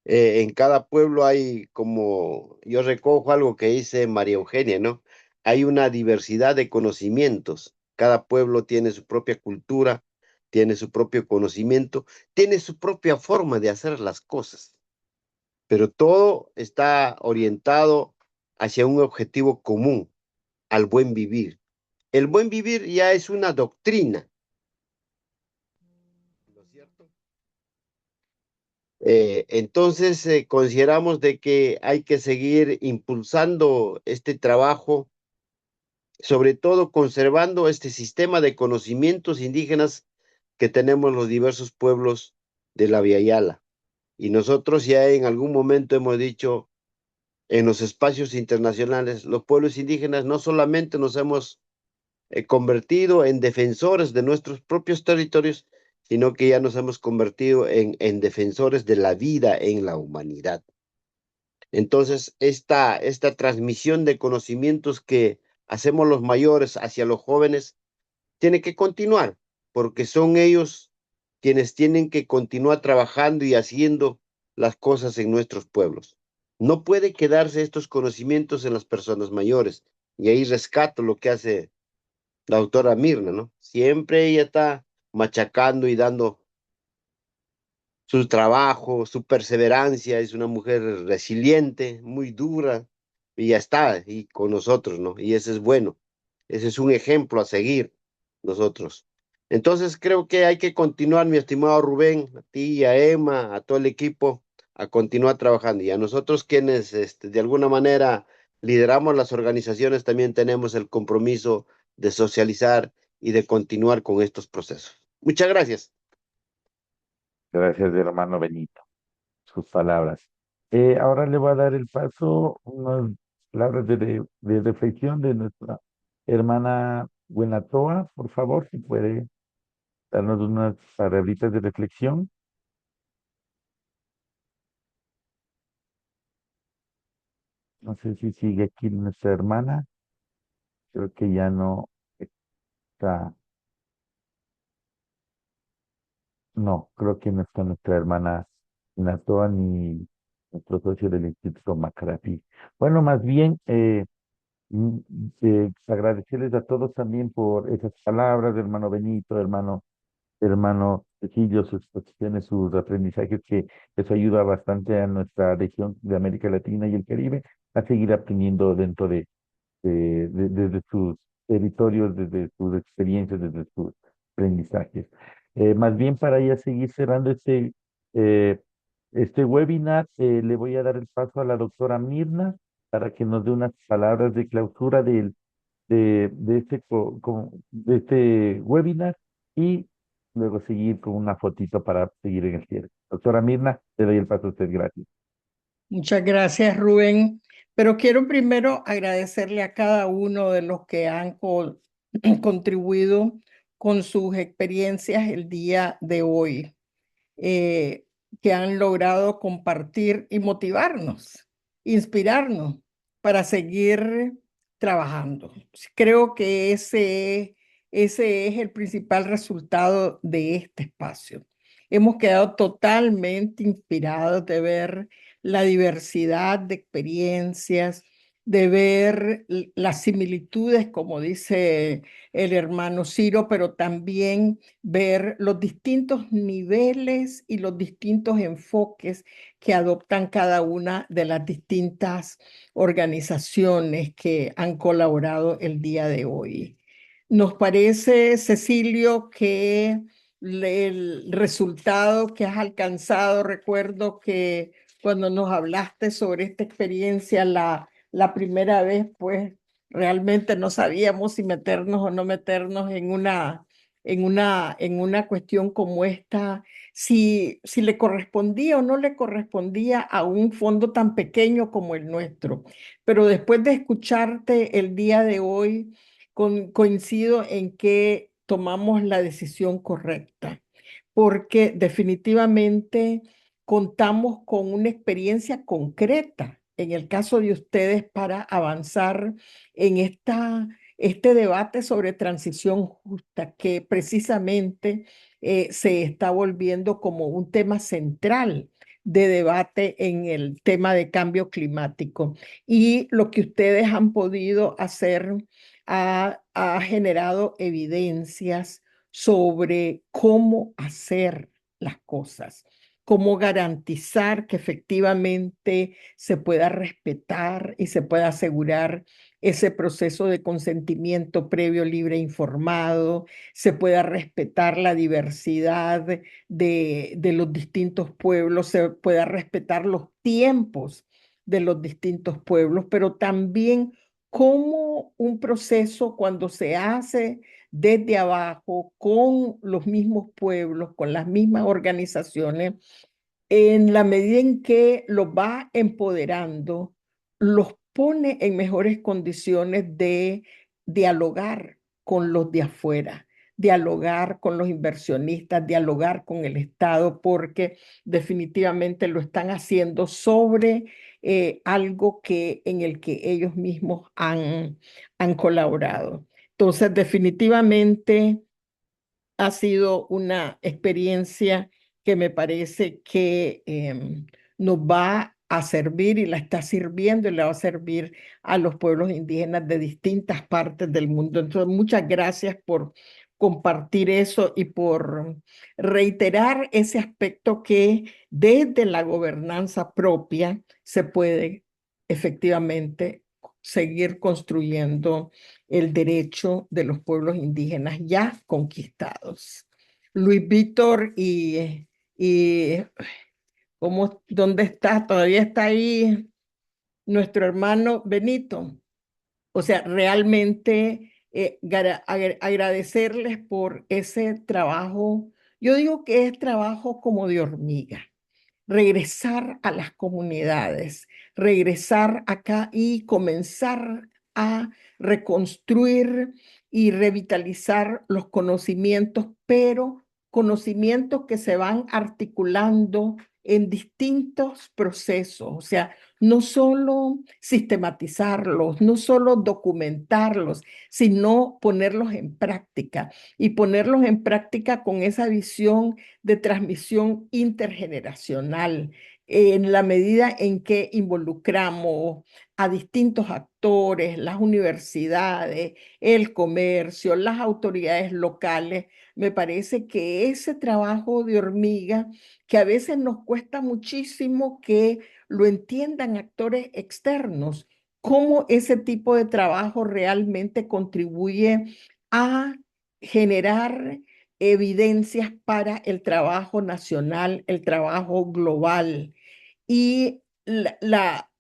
En cada pueblo hay, como yo recojo algo que dice María Eugenia, ¿no? Hay una diversidad de conocimientos. Cada pueblo tiene su propia cultura, tiene su propio conocimiento, tiene su propia forma de hacer las cosas, pero todo está orientado hacia un objetivo común, al buen vivir. El buen vivir ya es una doctrina, ¿no es cierto? Entonces, consideramos de que hay que seguir impulsando este trabajo, sobre todo conservando este sistema de conocimientos indígenas que tenemos los diversos pueblos de la Via Yala. Y nosotros ya en algún momento hemos dicho en los espacios internacionales, los pueblos indígenas no solamente nos hemos convertido en defensores de nuestros propios territorios, sino que ya nos hemos convertido en defensores de la vida en la humanidad. Entonces, esta transmisión de conocimientos que hacemos los mayores hacia los jóvenes tiene que continuar, porque son ellos quienes tienen que continuar trabajando y haciendo las cosas en nuestros pueblos. No puede quedarse estos conocimientos en las personas mayores. Y ahí rescato lo que hace la autora Mirna, ¿no? Siempre ella está machacando y dando su trabajo, su perseverancia, es una mujer resiliente, muy dura, y ya está, y con nosotros, ¿no? Y ese es bueno, ese es un ejemplo a seguir nosotros. Entonces creo que hay que continuar, mi estimado Rubén, a ti, a Emma, a todo el equipo, a continuar trabajando. Y a nosotros quienes de alguna manera lideramos las organizaciones, también tenemos el compromiso de socializar y de continuar con estos procesos. Muchas gracias. Gracias, hermano Benito, sus palabras. Ahora le voy a dar el paso, unas palabras de reflexión de nuestra hermana Buenatoa, por favor, si puede darnos unas palabritas de reflexión. No sé si sigue aquí nuestra hermana, creo que ya no está, no, creo que no está nuestra hermana Buenatoa ni nuestro socio del Instituto Macarapi. Bueno, más bien, Mm, agradecerles a todos también por esas palabras, hermano Benito, hermano Cecilio, sus exposiciones, sus aprendizajes, que eso ayuda bastante a nuestra región de América Latina y el Caribe a seguir aprendiendo dentro desde sus territorios, desde sus experiencias, desde sus aprendizajes. Más bien para ya seguir cerrando eh, este webinar, le voy a dar el paso a la doctora Mirna para que nos dé unas palabras de clausura de este webinar y luego seguir con una fotito para seguir en el cierre. Doctora Mirna, le doy el paso a usted. Gracias. Muchas gracias, Rubén. Pero quiero primero agradecerle a cada uno de los que han contribuido con sus experiencias el día de hoy, que han logrado compartir y motivarnos, inspirarnos para seguir trabajando. Creo que ese es el principal resultado de este espacio. Hemos quedado totalmente inspirados de ver la diversidad de experiencias, de ver las similitudes, como dice el hermano Ciro, pero también ver los distintos niveles y los distintos enfoques que adoptan cada una de las distintas organizaciones que han colaborado el día de hoy. Nos parece, Cecilio, que el resultado que has alcanzado, recuerdo que cuando nos hablaste sobre esta experiencia la primera vez, pues realmente no sabíamos si meternos o no meternos en una cuestión como esta, si le correspondía o no le correspondía a un fondo tan pequeño como el nuestro. Pero después de escucharte el día de hoy, coincido en que tomamos la decisión correcta, porque definitivamente contamos con una experiencia concreta en el caso de ustedes para avanzar en este debate sobre transición justa, que precisamente se está volviendo como un tema central de debate en el tema de cambio climático. Y lo que ustedes han podido hacer ha generado evidencias sobre cómo hacer las cosas, cómo garantizar que efectivamente se pueda respetar y se pueda asegurar ese proceso de consentimiento previo, libre e informado, se pueda respetar la diversidad de los distintos pueblos, se pueda respetar los tiempos de los distintos pueblos, pero también cómo un proceso cuando se hace desde abajo con los mismos pueblos, con las mismas organizaciones, en la medida en que los va empoderando, los pone en mejores condiciones de dialogar con los de afuera, dialogar con los inversionistas, dialogar con el Estado, porque definitivamente lo están haciendo sobre algo en el que ellos mismos han colaborado. Entonces, definitivamente ha sido una experiencia que me parece que nos va a servir y la está sirviendo y le va a servir a los pueblos indígenas de distintas partes del mundo. Entonces, muchas gracias por compartir eso y por reiterar ese aspecto que desde la gobernanza propia se puede efectivamente seguir construyendo el derecho de los pueblos indígenas ya conquistados. Luis Víctor y ¿dónde está? Todavía está ahí nuestro hermano Benito. O sea, realmente agradecerles por ese trabajo. Yo digo que es trabajo como de hormiga, regresar a las comunidades, regresar acá y comenzar a reconstruir y revitalizar los conocimientos, pero conocimientos que se van articulando en distintos procesos, o sea, no solo sistematizarlos, no solo documentarlos, sino ponerlos en práctica y ponerlos en práctica con esa visión de transmisión intergeneracional, en la medida en que involucramos a distintos actores, las universidades, el comercio, las autoridades locales. Me parece que ese trabajo de hormiga, que a veces nos cuesta muchísimo que lo entiendan actores externos, cómo ese tipo de trabajo realmente contribuye a generar evidencias para el trabajo nacional, el trabajo global. Y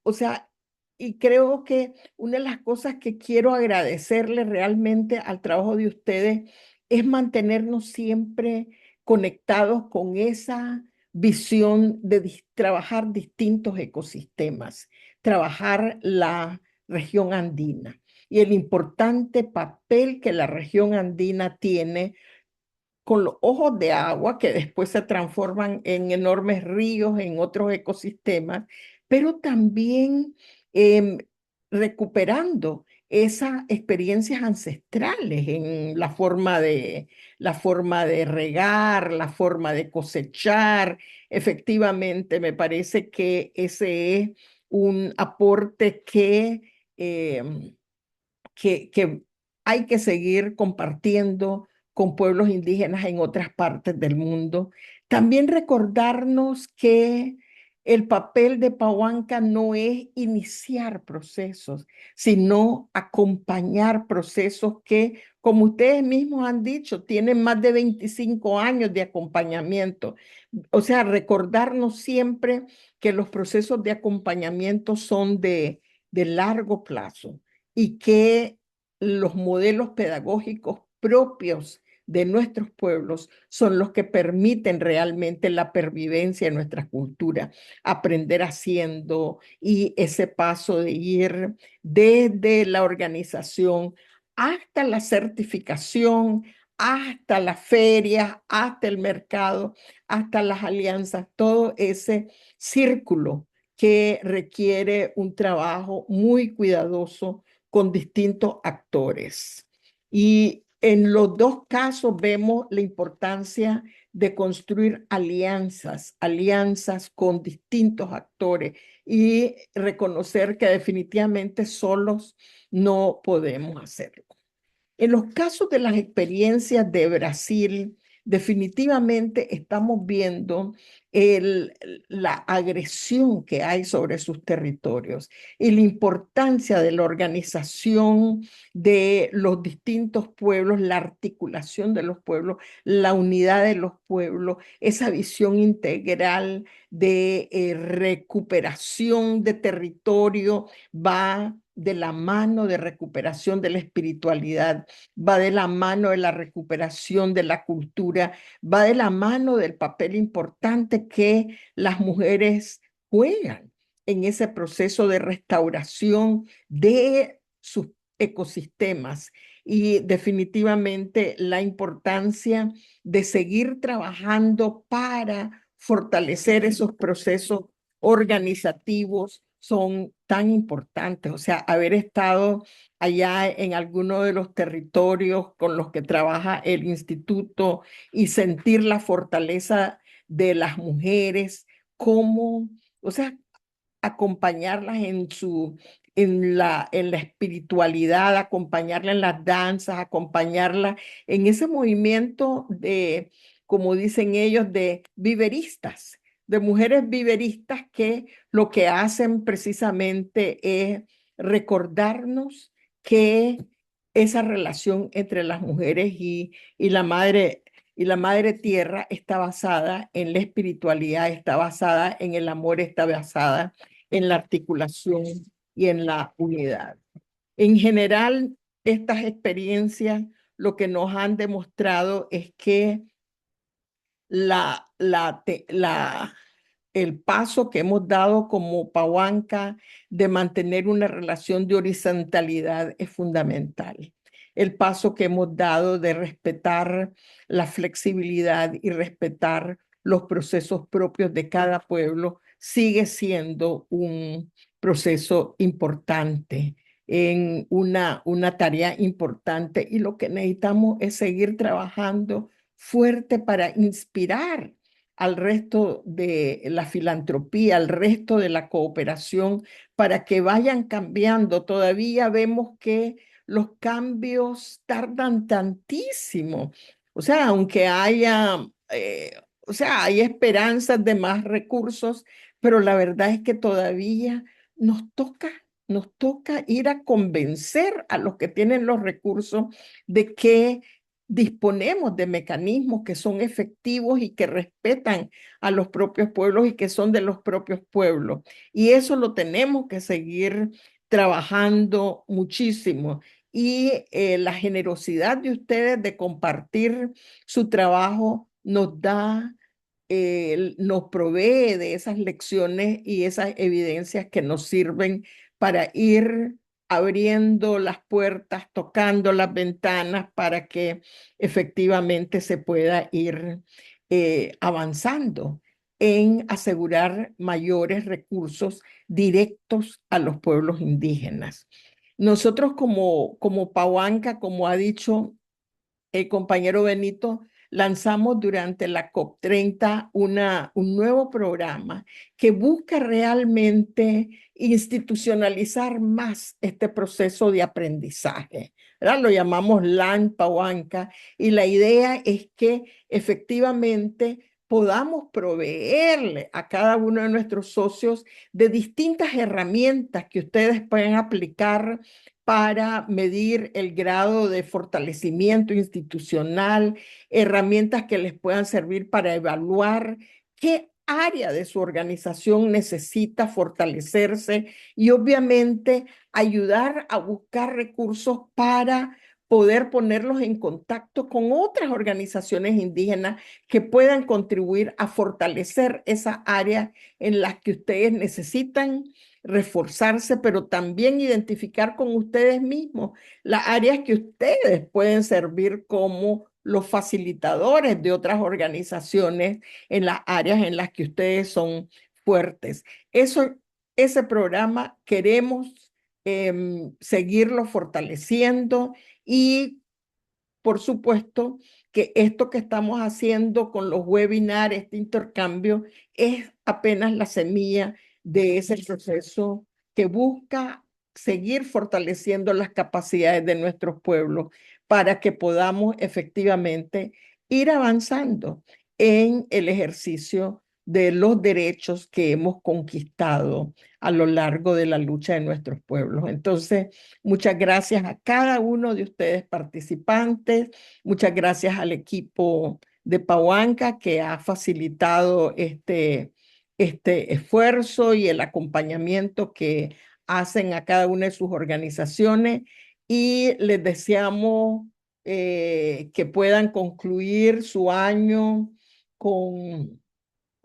o sea, y creo que una de las cosas que quiero agradecerle realmente al trabajo de ustedes es mantenernos siempre conectados con esa visión de trabajar distintos ecosistemas, trabajar la región andina y el importante papel que la región andina tiene con los ojos de agua que después se transforman en enormes ríos, en otros ecosistemas, pero también em, recuperando esas experiencias ancestrales en la forma de regar, la forma de cosechar. Efectivamente, me parece que ese es un aporte que hay que seguir compartiendo con pueblos indígenas en otras partes del mundo. También recordarnos que el papel de Pahuanca no es iniciar procesos, sino acompañar procesos que, como ustedes mismos han dicho, tienen más de 25 años de acompañamiento. O sea, recordarnos siempre que los procesos de acompañamiento son de largo plazo y que los modelos pedagógicos propios de nuestros pueblos son los que permiten realmente la pervivencia de nuestra cultura, aprender haciendo y ese paso de ir desde la organización hasta la certificación, hasta las ferias, hasta el mercado, hasta las alianzas, todo ese círculo que requiere un trabajo muy cuidadoso con distintos actores. Y En los dos casos vemos la importancia de construir alianzas con distintos actores y reconocer que definitivamente solos no podemos hacerlo. En los casos de las experiencias de Brasil, definitivamente estamos viendo la agresión que hay sobre sus territorios y la importancia de la organización de los distintos pueblos, la articulación de los pueblos, la unidad de los pueblos, esa visión integral de recuperación de territorio va de la mano de recuperación de la espiritualidad, va de la mano de la recuperación de la cultura, va de la mano del papel importante que las mujeres juegan en ese proceso de restauración de sus ecosistemas y definitivamente la importancia de seguir trabajando para fortalecer esos procesos organizativos son tan importantes. O sea, haber estado allá en alguno de los territorios con los que trabaja el instituto y sentir la fortaleza de las mujeres, cómo, o sea, acompañarlas en la espiritualidad, acompañarla en las danzas, acompañarla en ese movimiento de, como dicen ellos, de viveristas, de mujeres viveristas que lo que hacen precisamente es recordarnos que esa relación entre las mujeres y la madre tierra está basada en la espiritualidad, está basada en el amor, está basada en la articulación y en la unidad. En general, estas experiencias lo que nos han demostrado es que el paso que hemos dado como Pahuanca de mantener una relación de horizontalidad es fundamental. El paso que hemos dado de respetar la flexibilidad y respetar los procesos propios de cada pueblo sigue siendo un proceso importante, en una tarea importante, y lo que necesitamos es seguir trabajando fuerte para inspirar al resto de la filantropía, al resto de la cooperación, para que vayan cambiando. Todavía vemos que los cambios tardan tantísimo. O sea, aunque haya, hay esperanzas de más recursos, pero la verdad es que todavía nos toca ir a convencer a los que tienen los recursos de que disponemos de mecanismos que son efectivos y que respetan a los propios pueblos y que son de los propios pueblos. Y eso lo tenemos que seguir trabajando muchísimo. Y la generosidad de ustedes de compartir su trabajo nos provee de esas lecciones y esas evidencias que nos sirven para ir abriendo las puertas, tocando las ventanas para que efectivamente se pueda ir avanzando en asegurar mayores recursos directos a los pueblos indígenas. Nosotros como Pahuanca, como ha dicho el compañero Benito, lanzamos durante la COP30 un nuevo programa que busca realmente institucionalizar más este proceso de aprendizaje, ¿verdad? Lo llamamos LAN Pahuanca, y la idea es que efectivamente podamos proveerle a cada uno de nuestros socios de distintas herramientas que ustedes pueden aplicar para medir el grado de fortalecimiento institucional, herramientas que les puedan servir para evaluar qué área de su organización necesita fortalecerse y obviamente ayudar a buscar recursos para poder ponerlos en contacto con otras organizaciones indígenas que puedan contribuir a fortalecer esa área en las que ustedes necesitan reforzarse, pero también identificar con ustedes mismos las áreas que ustedes pueden servir como los facilitadores de otras organizaciones en las áreas en las que ustedes son fuertes. Ese programa queremos seguirlo fortaleciendo y por supuesto, que esto que estamos haciendo con los webinars, este intercambio, es apenas la semilla de ese proceso que busca seguir fortaleciendo las capacidades de nuestros pueblos para que podamos efectivamente ir avanzando en el ejercicio de los derechos que hemos conquistado a lo largo de la lucha de nuestros pueblos. Entonces, muchas gracias a cada uno de ustedes participantes, muchas gracias al equipo de Pahuanca que ha facilitado este esfuerzo y el acompañamiento que hacen a cada una de sus organizaciones, y les deseamos que puedan concluir su año con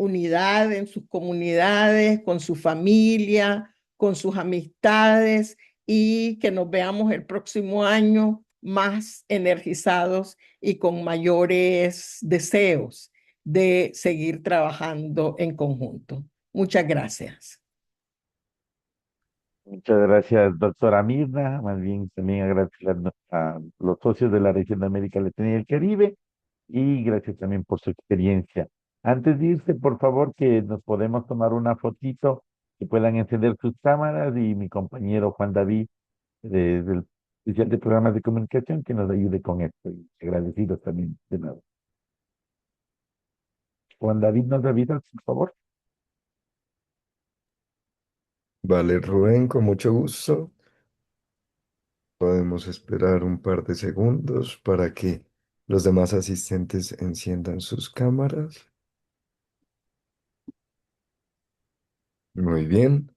unidad en sus comunidades, con su familia, con sus amistades, y que nos veamos el próximo año más energizados y con mayores deseos de seguir trabajando en conjunto. Muchas gracias. Muchas gracias, doctora Mirna. Más bien también agradecer a los socios de la región de América Latina y el Caribe, y gracias también por su experiencia. Antes de irse, por favor, que nos podemos tomar una fotito, que puedan encender sus cámaras, y mi compañero Juan David, del oficial de programas de comunicación, que nos ayude con esto. Y agradecidos también de nuevo. Juan David, ¿nos avisas, por favor? Vale, Rubén, con mucho gusto. Podemos esperar un par de segundos para que los demás asistentes enciendan sus cámaras. Muy bien.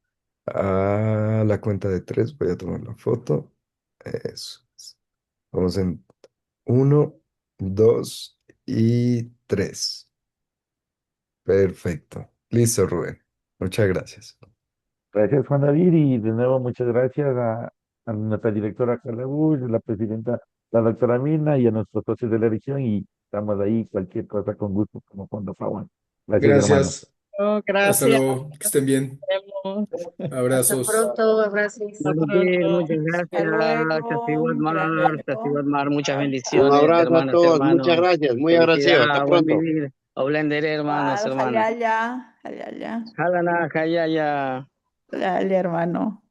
A la cuenta de 3 voy a tomar la foto. Eso es. Vamos en 1, 2 y 3. Perfecto. Listo, Rubén. Muchas gracias. Gracias, Juan David, y de nuevo muchas gracias a nuestra directora Carla Bush, a la presidenta, la doctora Mina, y a nuestros socios de la región, y estamos ahí, cualquier cosa con gusto, como Fondo Pawan. Gracias, hermano. Gracias. Oh, Hasta gracias. luego. Que estén bien. Nos vemos. Abrazos. Pronto, gracias. Hasta Muchas pronto. gracias. luego, Muchas muchas Un bendiciones, abrazo a hermanas, todos, muchas hermanos. gracias, muy agradecido. Hasta Felicidad, buen pronto. vivir. Oblenderé, hermanos, Igual, hermanas. Hayaya, Hayaya, Halana, Hayaya. dale, hermano.